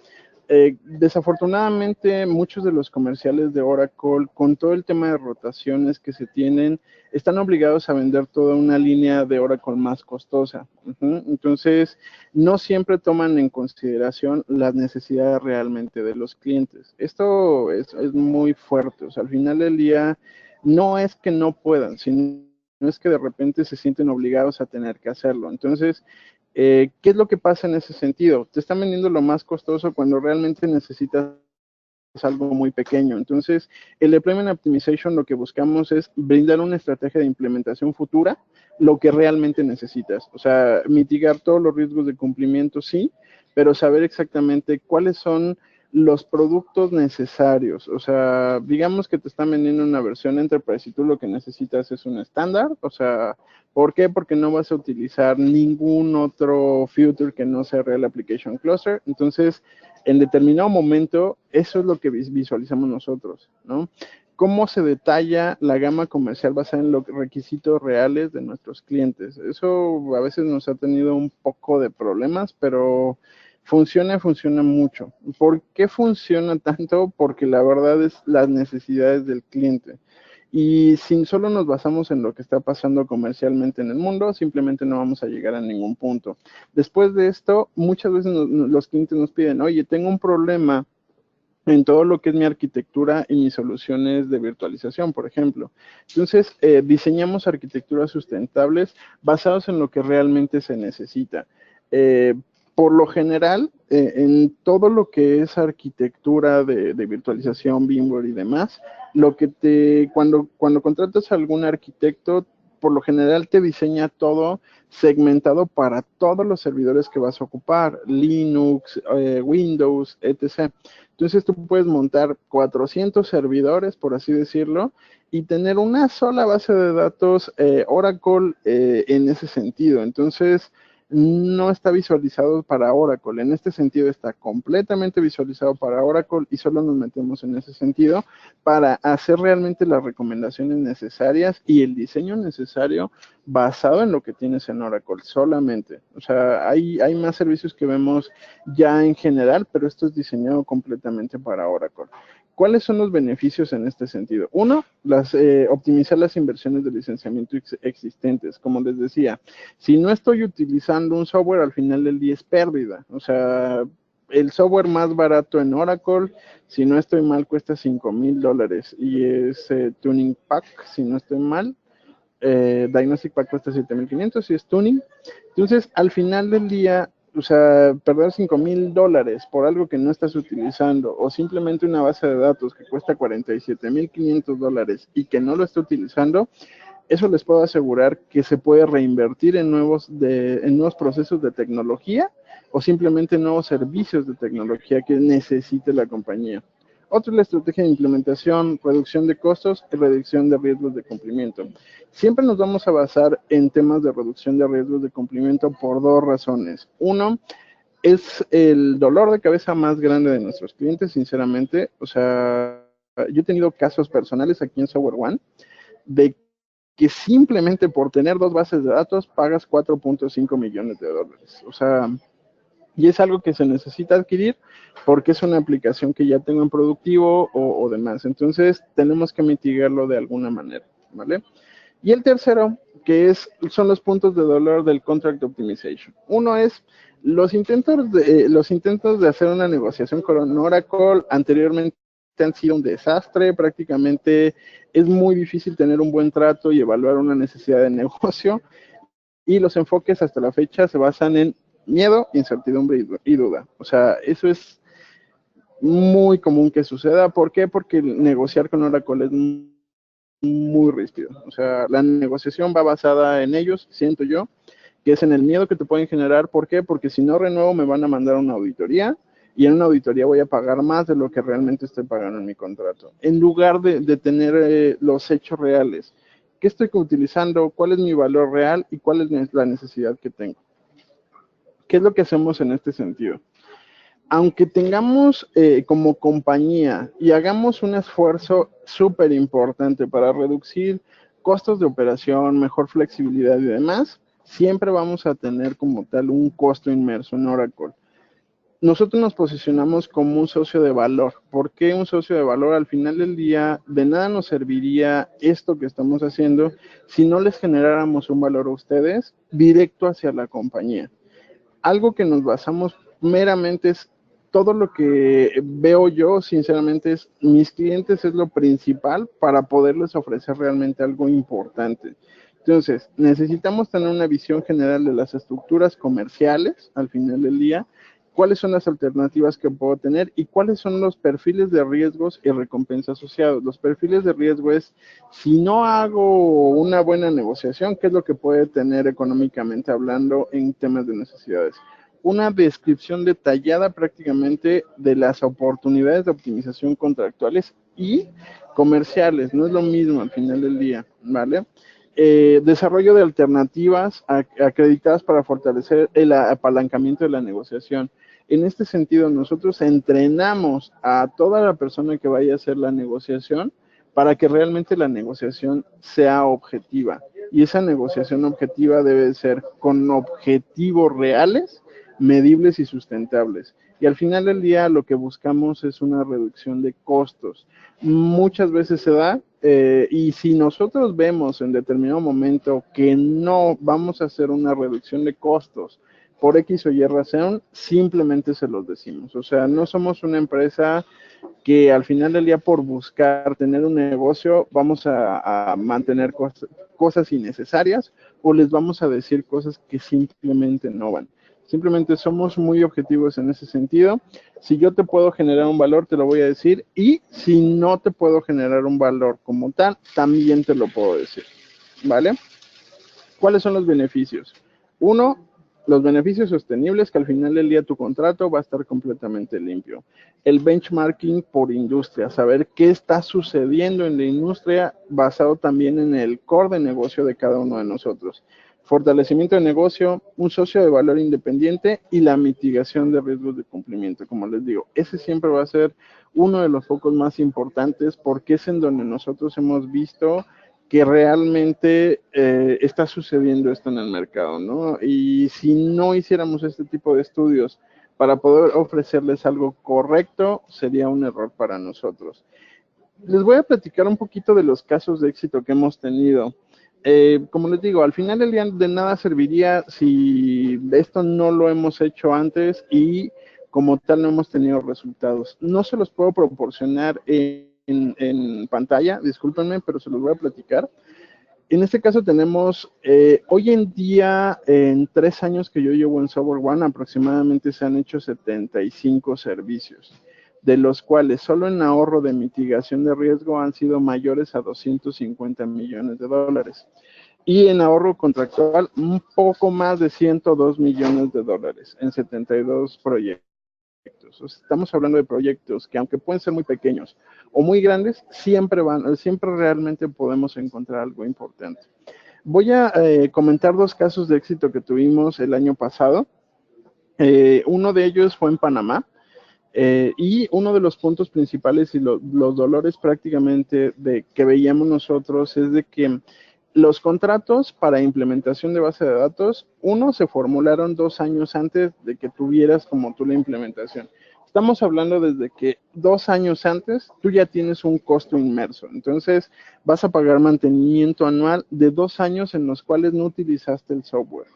Desafortunadamente, muchos de los comerciales de Oracle, con todo el tema de rotaciones que se tienen, están obligados a vender toda una línea de Oracle más costosa. Entonces, no siempre toman en consideración las necesidades realmente de los clientes. Esto es muy fuerte. O sea, al final del día, no es que no puedan, sino es que de repente se sienten obligados a tener que hacerlo. Entonces, ¿qué es lo que pasa en ese sentido? Te están vendiendo lo más costoso cuando realmente necesitas algo muy pequeño. Entonces, el Deployment Optimization lo que buscamos es brindar una estrategia de implementación futura, lo que realmente necesitas. O sea, mitigar todos los riesgos de cumplimiento, sí, pero saber exactamente cuáles son los productos necesarios. O sea, digamos que te están vendiendo una versión Enterprise y tú lo que necesitas es un estándar. O sea, ¿por qué? Porque no vas a utilizar ningún otro feature que no sea Real Application Cluster. Entonces, en determinado momento, eso es lo que visualizamos nosotros, ¿no? ¿Cómo se detalla la gama comercial basada en los requisitos reales de nuestros clientes? Eso a veces nos ha tenido un poco de problemas, pero funciona mucho. ¿Por qué funciona tanto? Porque la verdad es las necesidades del cliente. Y si solo nos basamos en lo que está pasando comercialmente en el mundo, simplemente no vamos a llegar a ningún punto. Después de esto, muchas veces los clientes nos piden, oye, tengo un problema en todo lo que es mi arquitectura y mis soluciones de virtualización, por ejemplo. Entonces, diseñamos arquitecturas sustentables basadas en lo que realmente se necesita. Por lo general, en todo lo que es arquitectura de virtualización, VMware y demás, cuando contratas a algún arquitecto, por lo general te diseña todo segmentado para todos los servidores que vas a ocupar, Linux, Windows, etc. Entonces tú puedes montar 400 servidores, por así decirlo, y tener una sola base de datos Oracle en ese sentido. Entonces, no está visualizado para Oracle. En este sentido está completamente visualizado para Oracle y solo nos metemos en ese sentido para hacer realmente las recomendaciones necesarias y el diseño necesario basado en lo que tienes en Oracle solamente. O sea, hay más servicios que vemos ya en general, pero esto es diseñado completamente para Oracle. ¿Cuáles son los beneficios en este sentido? Uno, optimizar las inversiones de licenciamiento existentes. Como les decía, si no estoy utilizando un software, al final del día es pérdida. O sea, el software más barato en Oracle, si no estoy mal, cuesta $5,000 y es Tuning Pack, si no estoy mal. Diagnostic Pack cuesta 7,500 y es Tuning. Entonces, al final del día, o sea, perder $5,000 por algo que no estás utilizando o simplemente una base de datos que cuesta $47,500 y que no lo está utilizando, eso les puedo asegurar que se puede reinvertir en nuevos procesos de tecnología o simplemente en nuevos servicios de tecnología que necesite la compañía. Otra es la estrategia de implementación, reducción de costos y reducción de riesgos de cumplimiento. Siempre nos vamos a basar en temas de reducción de riesgos de cumplimiento por dos razones. Uno, es el dolor de cabeza más grande de nuestros clientes, sinceramente. O sea, yo he tenido casos personales aquí en SoftwareOne de que simplemente por tener 2 bases de datos pagas 4.5 millones de dólares. O sea, y es algo que se necesita adquirir porque es una aplicación que ya tengo en productivo o demás. Entonces, tenemos que mitigarlo de alguna manera, ¿vale? Y el tercero, son los puntos de dolor del Contract Optimization. Uno es los intentos de hacer una negociación con Oracle anteriormente han sido un desastre. Prácticamente es muy difícil tener un buen trato y evaluar una necesidad de negocio. Y los enfoques hasta la fecha se basan en miedo, incertidumbre y duda. O sea, eso es muy común que suceda. ¿Por qué? Porque negociar con Oracle es muy ríspido. O sea, la negociación va basada en ellos, siento yo, que es en el miedo que te pueden generar. ¿Por qué? Porque si no renuevo me van a mandar una auditoría y en una auditoría voy a pagar más de lo que realmente estoy pagando en mi contrato. En lugar de tener los hechos reales. ¿Qué estoy utilizando? ¿Cuál es mi valor real? ¿Y cuál es la necesidad que tengo? ¿Qué es lo que hacemos en este sentido? Aunque tengamos como compañía y hagamos un esfuerzo súper importante para reducir costos de operación, mejor flexibilidad y demás, siempre vamos a tener como tal un costo inmerso en Oracle. Nosotros nos posicionamos como un socio de valor. ¿Por qué un socio de valor? Al final del día, de nada nos serviría esto que estamos haciendo si no les generáramos un valor a ustedes directo hacia la compañía. Algo que nos basamos meramente es todo lo que veo yo, sinceramente, es mis clientes es lo principal para poderles ofrecer realmente algo importante. Entonces, necesitamos tener una visión general de las estructuras comerciales al final del día, cuáles son las alternativas que puedo tener y cuáles son los perfiles de riesgos y recompensa asociados. Los perfiles de riesgo es, si no hago una buena negociación, ¿qué es lo que puede tener económicamente hablando en temas de necesidades? Una descripción detallada prácticamente de las oportunidades de optimización contractuales y comerciales. No es lo mismo al final del día, ¿vale? Desarrollo de alternativas acreditadas para fortalecer el apalancamiento de la negociación. En este sentido, nosotros entrenamos a toda la persona que vaya a hacer la negociación para que realmente la negociación sea objetiva. Y esa negociación objetiva debe ser con objetivos reales, medibles y sustentables. Y al final del día lo que buscamos es una reducción de costos. Muchas veces se da, y si nosotros vemos en determinado momento que no vamos a hacer una reducción de costos por X o Y razón, simplemente se los decimos. O sea, no somos una empresa que al final del día por buscar tener un negocio vamos a mantener cosas innecesarias o les vamos a decir cosas que simplemente no van. Simplemente somos muy objetivos en ese sentido. Si yo te puedo generar un valor, te lo voy a decir. Y si no te puedo generar un valor como tal, también te lo puedo decir. ¿Vale? ¿Cuáles son los beneficios? Uno, los beneficios sostenibles, que al final del día tu contrato va a estar completamente limpio. El benchmarking por industria, saber qué está sucediendo en la industria basado también en el core de negocio de cada uno de nosotros. Fortalecimiento de negocio, un socio de valor independiente y la mitigación de riesgos de cumplimiento. Como les digo, ese siempre va a ser uno de los focos más importantes porque es en donde nosotros hemos visto que realmente está sucediendo esto en el mercado, ¿no? Y si no hiciéramos este tipo de estudios para poder ofrecerles algo correcto, sería un error para nosotros. Les voy a platicar un poquito de los casos de éxito que hemos tenido. Como les digo, al final del día de nada serviría si esto no lo hemos hecho antes y como tal no hemos tenido resultados. No se los puedo proporcionar en pantalla, discúlpenme, pero se los voy a platicar. En este caso tenemos, hoy en día, en 3 años que yo llevo en SoftwareOne, aproximadamente se han hecho 75 servicios. de los cuales solo en ahorro de mitigación de riesgo han sido mayores a 250 millones de dólares. Y en ahorro contractual, un poco más de 102 millones de dólares en 72 proyectos. Estamos hablando de proyectos que, aunque pueden ser muy pequeños o muy grandes, siempre realmente podemos encontrar algo importante. Voy a comentar dos casos de éxito que tuvimos el año pasado. Uno de ellos fue en Panamá. Y uno de los puntos principales y los dolores prácticamente que veíamos nosotros es de que los contratos para implementación de base de datos, uno, se formularon 2 años antes de que tuvieras como tú la implementación. Estamos hablando desde que 2 años antes tú ya tienes un costo inmerso. Entonces vas a pagar mantenimiento anual de 2 años en los cuales no utilizaste el software.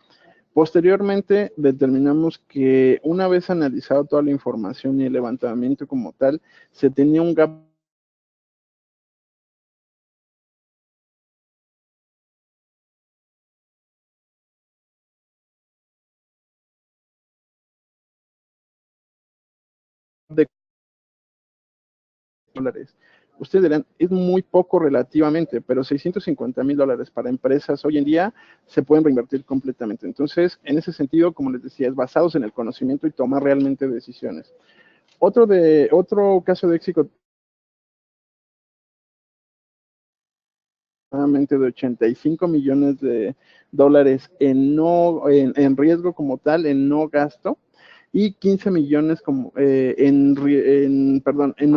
Posteriormente, determinamos que una vez analizado toda la información y el levantamiento como tal, se tenía un gap de dólares. Ustedes dirán, es muy poco relativamente, pero $650,000 para empresas hoy en día se pueden reinvertir completamente. Entonces, en ese sentido, como les decía, es basados en el conocimiento y tomar realmente decisiones. Otro caso de éxito de 85 millones de dólares en riesgo como tal, en no gasto, y 15 millones en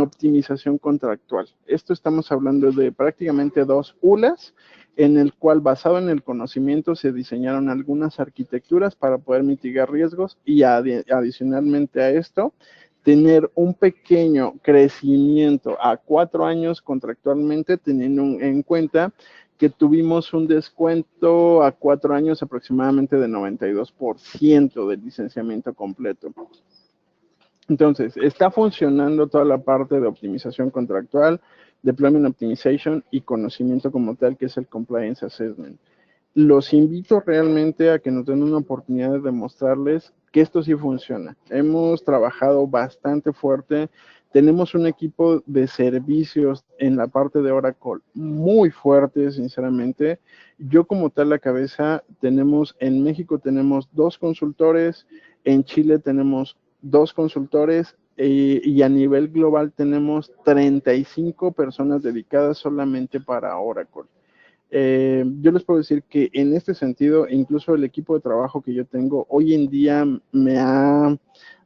optimización contractual. Esto estamos hablando de prácticamente 2 ULAs, en el cual, basado en el conocimiento, se diseñaron algunas arquitecturas para poder mitigar riesgos y adicionalmente a esto, tener un pequeño crecimiento a 4 años contractualmente, teniendo en cuenta que tuvimos un descuento a 4 años aproximadamente de 92% del licenciamiento completo. Entonces, está funcionando toda la parte de optimización contractual, deployment optimization y conocimiento como tal, que es el compliance assessment. Los invito realmente a que nos den una oportunidad de demostrarles que esto sí funciona. Hemos trabajado bastante fuerte. Tenemos un equipo de servicios en la parte de Oracle muy fuerte, sinceramente. Yo como tal la cabeza, en México tenemos 2 consultores, en Chile tenemos 2 consultores y a nivel global tenemos 35 personas dedicadas solamente para Oracle. Yo les puedo decir que en este sentido, incluso el equipo de trabajo que yo tengo hoy en día me ha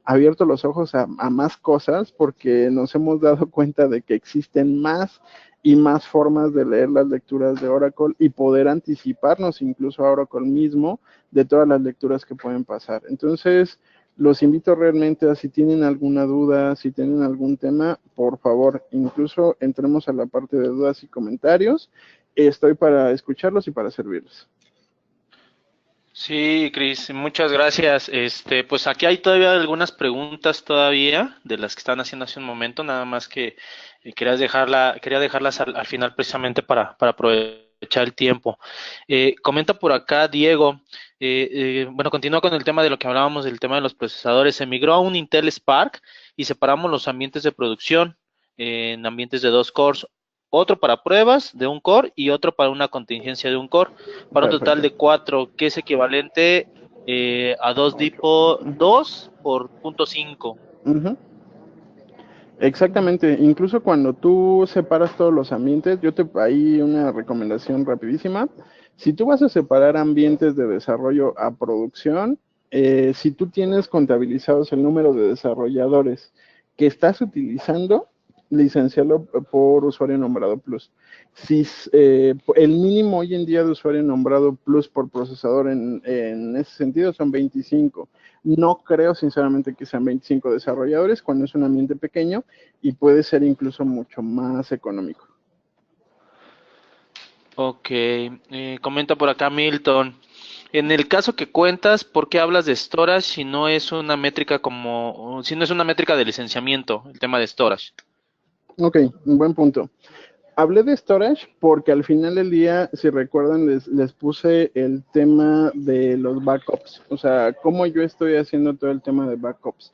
abierto los ojos a más cosas, porque nos hemos dado cuenta de que existen más y más formas de leer las lecturas de Oracle y poder anticiparnos incluso a Oracle mismo de todas las lecturas que pueden pasar. Entonces, los invito realmente a, si tienen alguna duda, si tienen algún tema, por favor, incluso entremos a la parte de dudas y comentarios. Estoy para escucharlos y para servirles. Sí, Cris, muchas gracias. Pues aquí hay todavía algunas preguntas todavía de las que están haciendo hace un momento, nada más que quería dejarlas al final precisamente para aprovechar el tiempo. Comenta por acá Diego, bueno, continúa con el tema de lo que hablábamos del tema de los procesadores. Se migró a un Intel Spark y separamos los ambientes de producción en ambientes de 2 cores, otro para pruebas de 1 core y otro para una contingencia de 1 core, para un total de 4, que es equivalente a 2 por 0.5. Exactamente, incluso cuando tú separas todos los ambientes, ahí una recomendación rapidísima. Si tú vas a separar ambientes de desarrollo a producción, si tú tienes contabilizados el número de desarrolladores que estás utilizando, licenciarlo por usuario nombrado plus. Si el mínimo hoy en día de usuario nombrado plus por procesador en ese sentido son 25. No creo sinceramente que sean 25 desarrolladores cuando es un ambiente pequeño, y puede ser incluso mucho más económico. Ok, comenta por acá Milton. En el caso que cuentas, ¿por qué hablas de storage si no es una métrica de licenciamiento, el tema de storage? Ok, un buen punto. Hablé de storage porque al final del día, si recuerdan, les puse el tema de los backups. O sea, cómo yo estoy haciendo todo el tema de backups.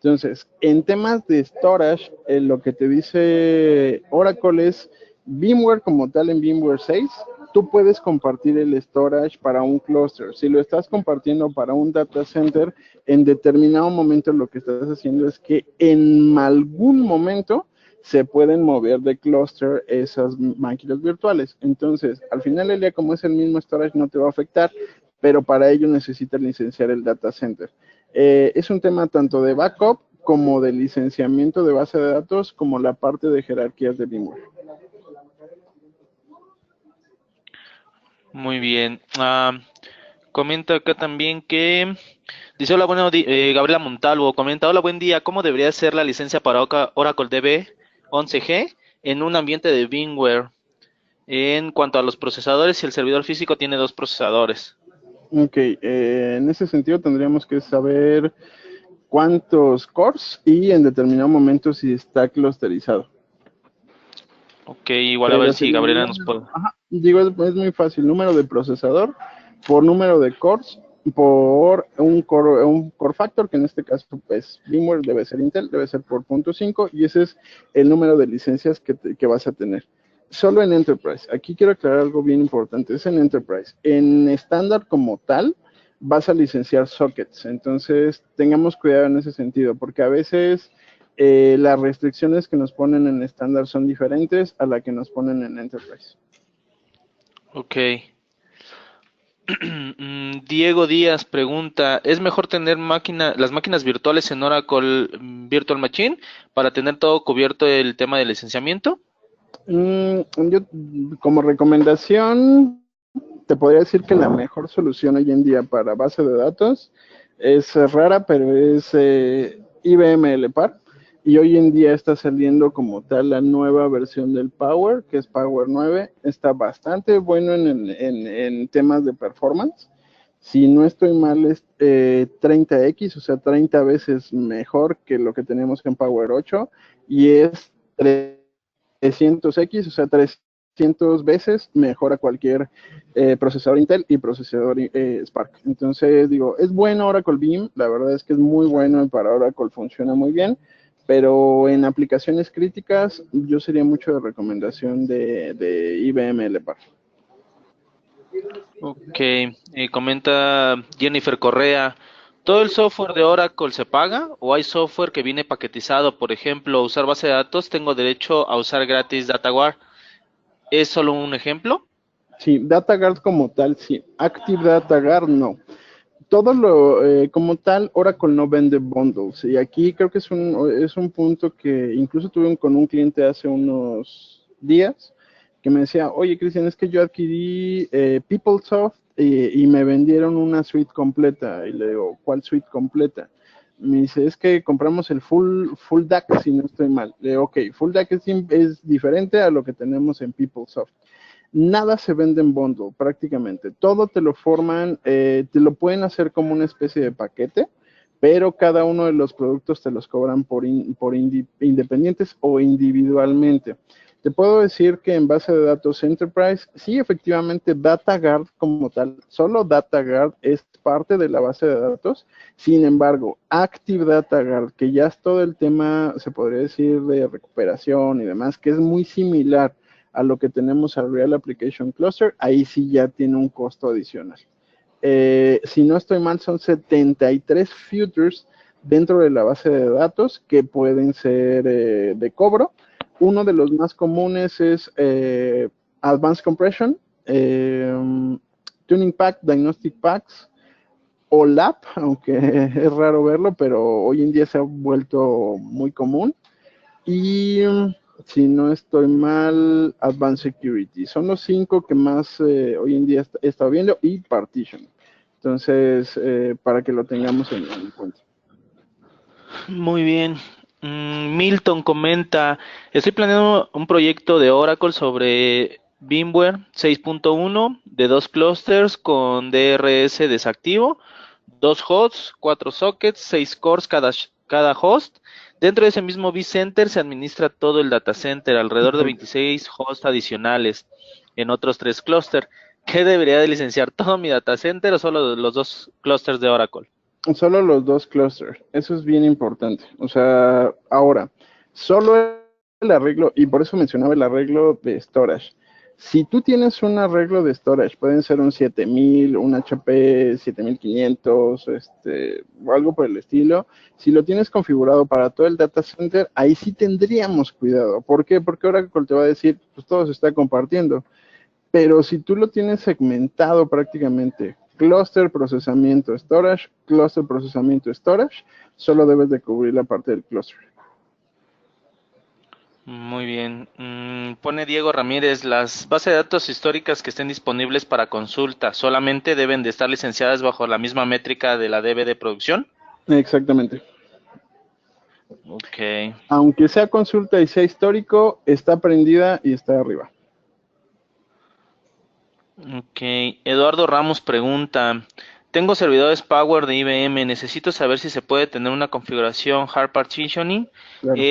Entonces, en temas de storage, lo que te dice Oracle es VMware como tal en VMware 6, tú puedes compartir el storage para un cluster. Si lo estás compartiendo para un data center, en determinado momento lo que estás haciendo es que en algún momento se pueden mover de cluster esas máquinas virtuales. Entonces, al final del día, como es el mismo storage, no te va a afectar, pero para ello necesitas licenciar el data center. Es un tema tanto de backup como de licenciamiento de base de datos, como la parte de jerarquías de VMware. Muy bien. Comenta acá también que dice, hola, Gabriela Montalvo comenta, hola, buen día, ¿cómo debería ser la licencia para Oracle DB 11G en un ambiente de VMware? En cuanto a los procesadores, si el servidor físico tiene 2 procesadores. Ok, en ese sentido tendríamos que saber cuántos cores y en determinado momento si está clusterizado. Ok, igual a ver Pero si sería Gabriela nos puede. digo, es muy fácil, número de procesador por número de cores por un core factor, que en este caso pues VMware debe ser Intel, debe ser por 0.5 y ese es el número de licencias que vas a tener. Solo en Enterprise, aquí quiero aclarar algo bien importante, es en Enterprise. En estándar como tal, vas a licenciar sockets, entonces tengamos cuidado en ese sentido, porque a veces las restricciones que nos ponen en estándar son diferentes a la que nos ponen en Enterprise. Ok. Diego Díaz pregunta, ¿es mejor tener las máquinas virtuales en Oracle Virtual Machine para tener todo cubierto el tema del licenciamiento? Yo, como recomendación, te podría decir que la mejor solución hoy en día para base de datos es rara, pero es IBM LPAR. Y hoy en día está saliendo como tal la nueva versión del Power, que es Power 9. Está bastante bueno en temas de performance. Si no estoy mal, es 30x, o sea, 30 veces mejor que lo que tenemos en Power 8. Y es 300x, o sea, 300 veces mejora cualquier procesador Intel y procesador Spark. Entonces, digo, es bueno Oracle Beam, la verdad es que es muy bueno y para Oracle funciona muy bien, pero en aplicaciones críticas yo sería mucho de recomendación de IBM LPAR. Ok, comenta Jennifer Correa, ¿todo el software de Oracle se paga o hay software que viene paquetizado? Por ejemplo, usar base de datos, tengo derecho a usar gratis DataGuard. ¿Es solo un ejemplo? Sí, DataGuard como tal, sí. Active DataGuard, no. Todo lo, como tal, Oracle no vende bundles. Y aquí creo que es un punto que incluso tuve con un cliente hace unos días que me decía, oye, Cristian, es que yo adquirí PeopleSoft y me vendieron una suite completa. Y le digo, ¿cuál suite completa? Me dice, es que compramos el full DAC, si no estoy mal. Le digo, ok, full DAC es diferente a lo que tenemos en PeopleSoft. Nada se vende en bundle, prácticamente. Todo te lo forman, te lo pueden hacer como una especie de paquete, pero cada uno de los productos te los cobran por independientes o individualmente. Te puedo decir que en base de datos Enterprise, sí, efectivamente, DataGuard como tal, solo DataGuard es parte de la base de datos. Sin embargo, Active DataGuard, que ya es todo el tema, se podría decir, de recuperación y demás, que es muy similar a lo que tenemos al Real Application Cluster, ahí sí ya tiene un costo adicional. Si no estoy mal, son 73 filters dentro de la base de datos que pueden ser de cobro. Uno de los más comunes es Advanced Compression, Tuning Pack, Diagnostic Packs, OLAP, aunque es raro verlo, pero hoy en día se ha vuelto muy común. Y si no estoy mal, Advanced Security. Son los 5 que más hoy en día he estado viendo y Partition. Entonces, para que lo tengamos en cuenta. Muy bien. Milton comenta, estoy planeando un proyecto de Oracle sobre VMware 6.1 de 2 clusters con DRS desactivo, 2 hosts, 4 sockets, 6 cores cada host. Dentro de ese mismo vCenter se administra todo el data center, alrededor de 26 hosts adicionales en otros 3 clusters. ¿Qué debería de licenciar todo mi data center o solo los 2 clusters de Oracle? Solo los dos clusters, eso es bien importante. O sea, ahora, solo el arreglo, y por eso mencionaba el arreglo de storage. Si tú tienes un arreglo de storage, pueden ser un 7000, un HP 7500, o algo por el estilo. Si lo tienes configurado para todo el data center, ahí sí tendríamos cuidado. ¿Por qué? Porque Oracle te va a decir, pues todo se está compartiendo. Pero si tú lo tienes segmentado prácticamente, cluster, procesamiento, storage, cluster, procesamiento, storage, solo debes de cubrir la parte del cluster. Muy bien. Pone Diego Ramírez, las bases de datos históricas que estén disponibles para consulta solamente deben de estar licenciadas bajo la misma métrica de la DB de producción. Exactamente. Ok. Aunque sea consulta y sea histórico, está prendida y está arriba. Ok. Eduardo Ramos pregunta, tengo servidores Power de IBM, necesito saber si se puede tener una configuración hard partitioning Claro.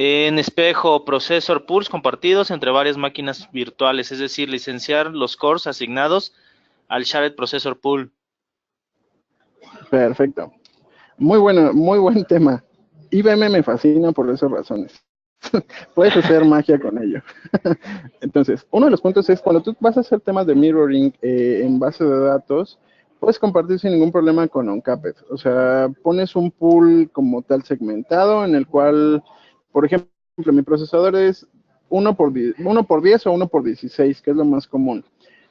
en espejo, procesor, pools compartidos entre varias máquinas virtuales, es decir, licenciar los cores asignados al Shared Processor Pool. Perfecto. Muy bueno, muy buen tema. IBM me fascina por esas razones. Puedes hacer magia con ello. Entonces, uno de los puntos es cuando tú vas a hacer temas de mirroring en base de datos, puedes compartir sin ningún problema con Uncaped. O sea, pones un pool como tal segmentado en el cual, por ejemplo, mi procesador es 1 por 10 o 1 por 16, que es lo más común.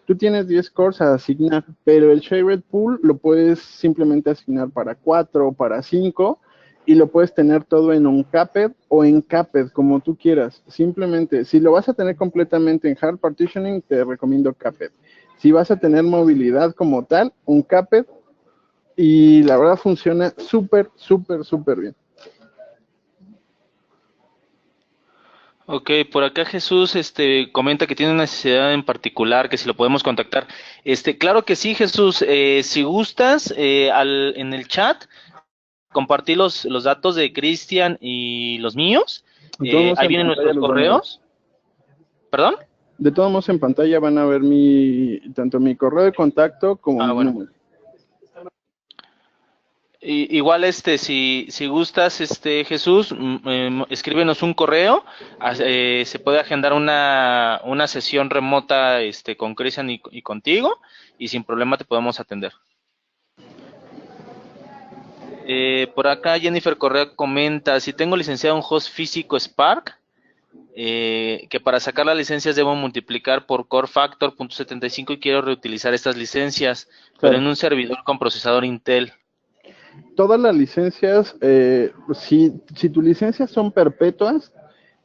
Tú tienes 10 cores a asignar, pero el shared pool lo puedes simplemente asignar para 4 o para 5 y lo puedes tener todo en Uncaped o en Caped, como tú quieras. Simplemente, si lo vas a tener completamente en hard partitioning, te recomiendo Caped. Si vas a tener movilidad como tal, Uncaped, y la verdad funciona súper, súper, súper bien. Ok, por acá Jesús comenta que tiene una necesidad en particular, que si lo podemos contactar. Claro que sí, Jesús. Si gustas, en el chat compartí los datos de Cristian y los míos. De todos modos Ahí en vienen pantalla nuestros los van a ver. correos. ¿Perdón? De todos modos en pantalla van a ver tanto mi correo de contacto como mi Bueno. número. Igual, si gustas, Jesús, escríbenos un correo. Se puede agendar una sesión remota, con Cristian y contigo, y sin problema te podemos atender. Por acá Jennifer Correa comenta, si tengo licenciado un host físico Spark, que para sacar las licencias debo multiplicar por core factor .75 y quiero reutilizar estas licencias, pero Claro. en un servidor con procesador Intel. Todas las licencias, si tus licencias son perpetuas,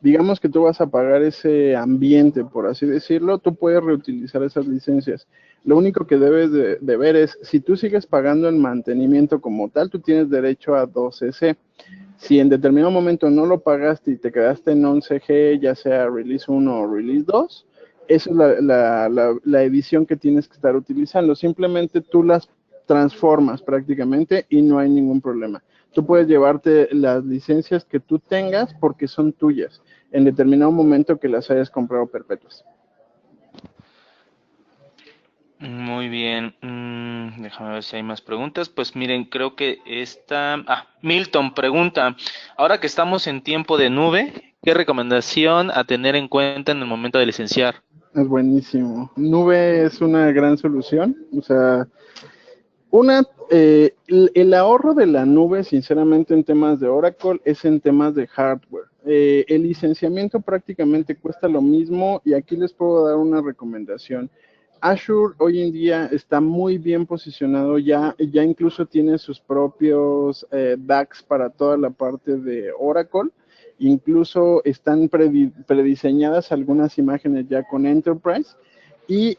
digamos que tú vas a pagar ese ambiente, por así decirlo, tú puedes reutilizar esas licencias. Lo único que debes de ver es, si tú sigues pagando el mantenimiento como tal, tú tienes derecho a 12C. Si en determinado momento no lo pagaste y te quedaste en 11G, ya sea Release 1 o Release 2, esa es la edición que tienes que estar utilizando. Simplemente tú las transformas prácticamente y no hay ningún problema. Tú puedes llevarte las licencias que tú tengas porque son tuyas en determinado momento que las hayas comprado perpetuas. Muy bien, déjame ver si hay más preguntas. Pues miren, creo que Milton pregunta, ahora que estamos en tiempo de nube, ¿qué recomendación a tener en cuenta en el momento de licenciar? Es buenísimo. Nube es una gran solución. O sea, el ahorro de la nube, sinceramente, en temas de Oracle es en temas de hardware. El licenciamiento prácticamente cuesta lo mismo y aquí les puedo dar una recomendación. Azure hoy en día está muy bien posicionado, ya incluso tiene sus propios DACs para toda la parte de Oracle. Incluso están prediseñadas algunas imágenes ya con Enterprise. Y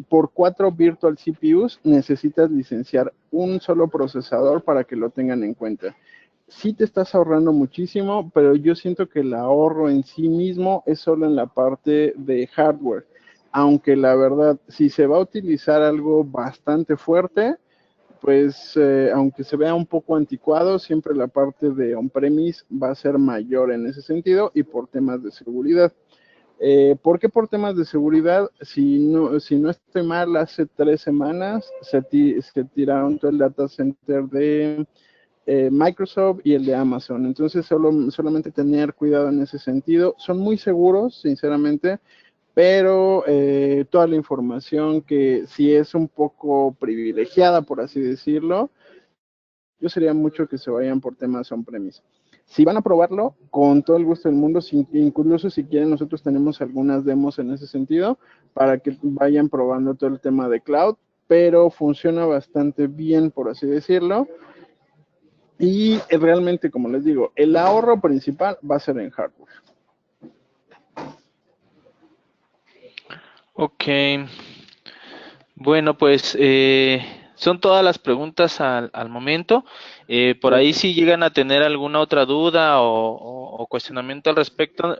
por 4 Virtual CPUs necesitas licenciar un solo procesador para que lo tengan en cuenta. Sí te estás ahorrando muchísimo, pero yo siento que el ahorro en sí mismo es solo en la parte de hardware. Aunque la verdad, si se va a utilizar algo bastante fuerte, pues aunque se vea un poco anticuado, siempre la parte de on-premise va a ser mayor en ese sentido y por temas de seguridad. ¿Por qué? Por temas de seguridad. Si no estoy mal, hace 3 semanas se tiraron todo el data center de Microsoft y el de Amazon. Entonces, solamente tener cuidado en ese sentido. Son muy seguros, sinceramente, pero toda la información que si es un poco privilegiada, por así decirlo, yo sería mucho que se vayan por temas on-premise. Si van a probarlo, con todo el gusto del mundo, incluso si quieren, nosotros tenemos algunas demos en ese sentido para que vayan probando todo el tema de cloud, pero funciona bastante bien, por así decirlo. Y realmente, como les digo, el ahorro principal va a ser en hardware. Ok, bueno, pues son todas las preguntas al momento. Por ahí si llegan a tener alguna otra duda o cuestionamiento al respecto,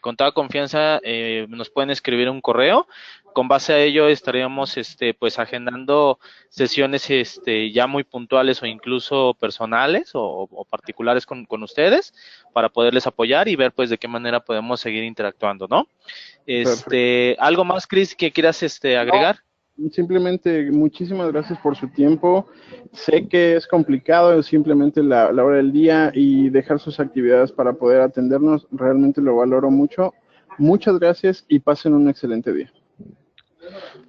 con toda confianza nos pueden escribir un correo. Con base a ello estaríamos pues agendando sesiones ya muy puntuales o incluso personales o particulares con ustedes para poderles apoyar y ver pues de qué manera podemos seguir interactuando, ¿no? Perfecto. ¿Algo más, Chris, que quieras No, agregar? simplemente muchísimas gracias por su tiempo. Sé que es complicado, simplemente la hora del día y dejar sus actividades para poder atendernos. Realmente lo valoro mucho. Muchas gracias y pasen un excelente día.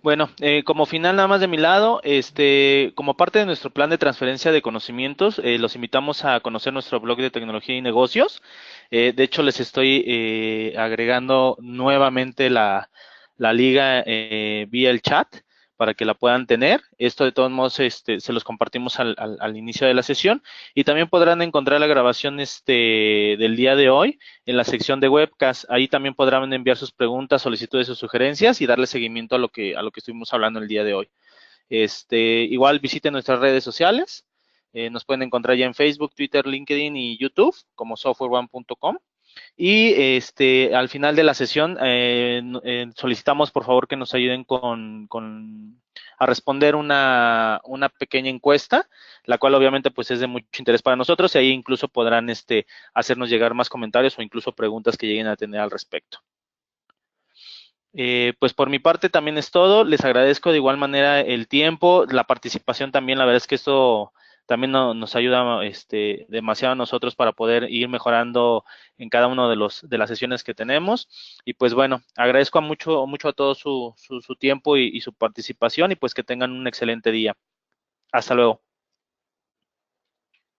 Bueno, como final nada más de mi lado, como parte de nuestro plan de transferencia de conocimientos, los invitamos a conocer nuestro blog de tecnología y negocios. De hecho, les estoy agregando nuevamente la liga vía el chat para que la puedan tener. Esto de todos modos se los compartimos al inicio de la sesión y también podrán encontrar la grabación del día de hoy en la sección de webcast. Ahí también podrán enviar sus preguntas, solicitudes o sugerencias y darle seguimiento a lo que estuvimos hablando el día de hoy. Igual visiten nuestras redes sociales. Nos pueden encontrar ya en Facebook, Twitter, LinkedIn y YouTube como softwareone.com. Y al final de la sesión solicitamos por favor que nos ayuden a responder una pequeña encuesta, la cual obviamente pues es de mucho interés para nosotros y ahí incluso podrán hacernos llegar más comentarios o incluso preguntas que lleguen a tener al respecto. Pues por mi parte también es todo. Les agradezco de igual manera el tiempo, la participación también. La verdad es que esto también nos ayuda demasiado a nosotros para poder ir mejorando en cada uno de las sesiones que tenemos. Y pues bueno, agradezco mucho a todos su tiempo y su participación y pues que tengan un excelente día. Hasta luego.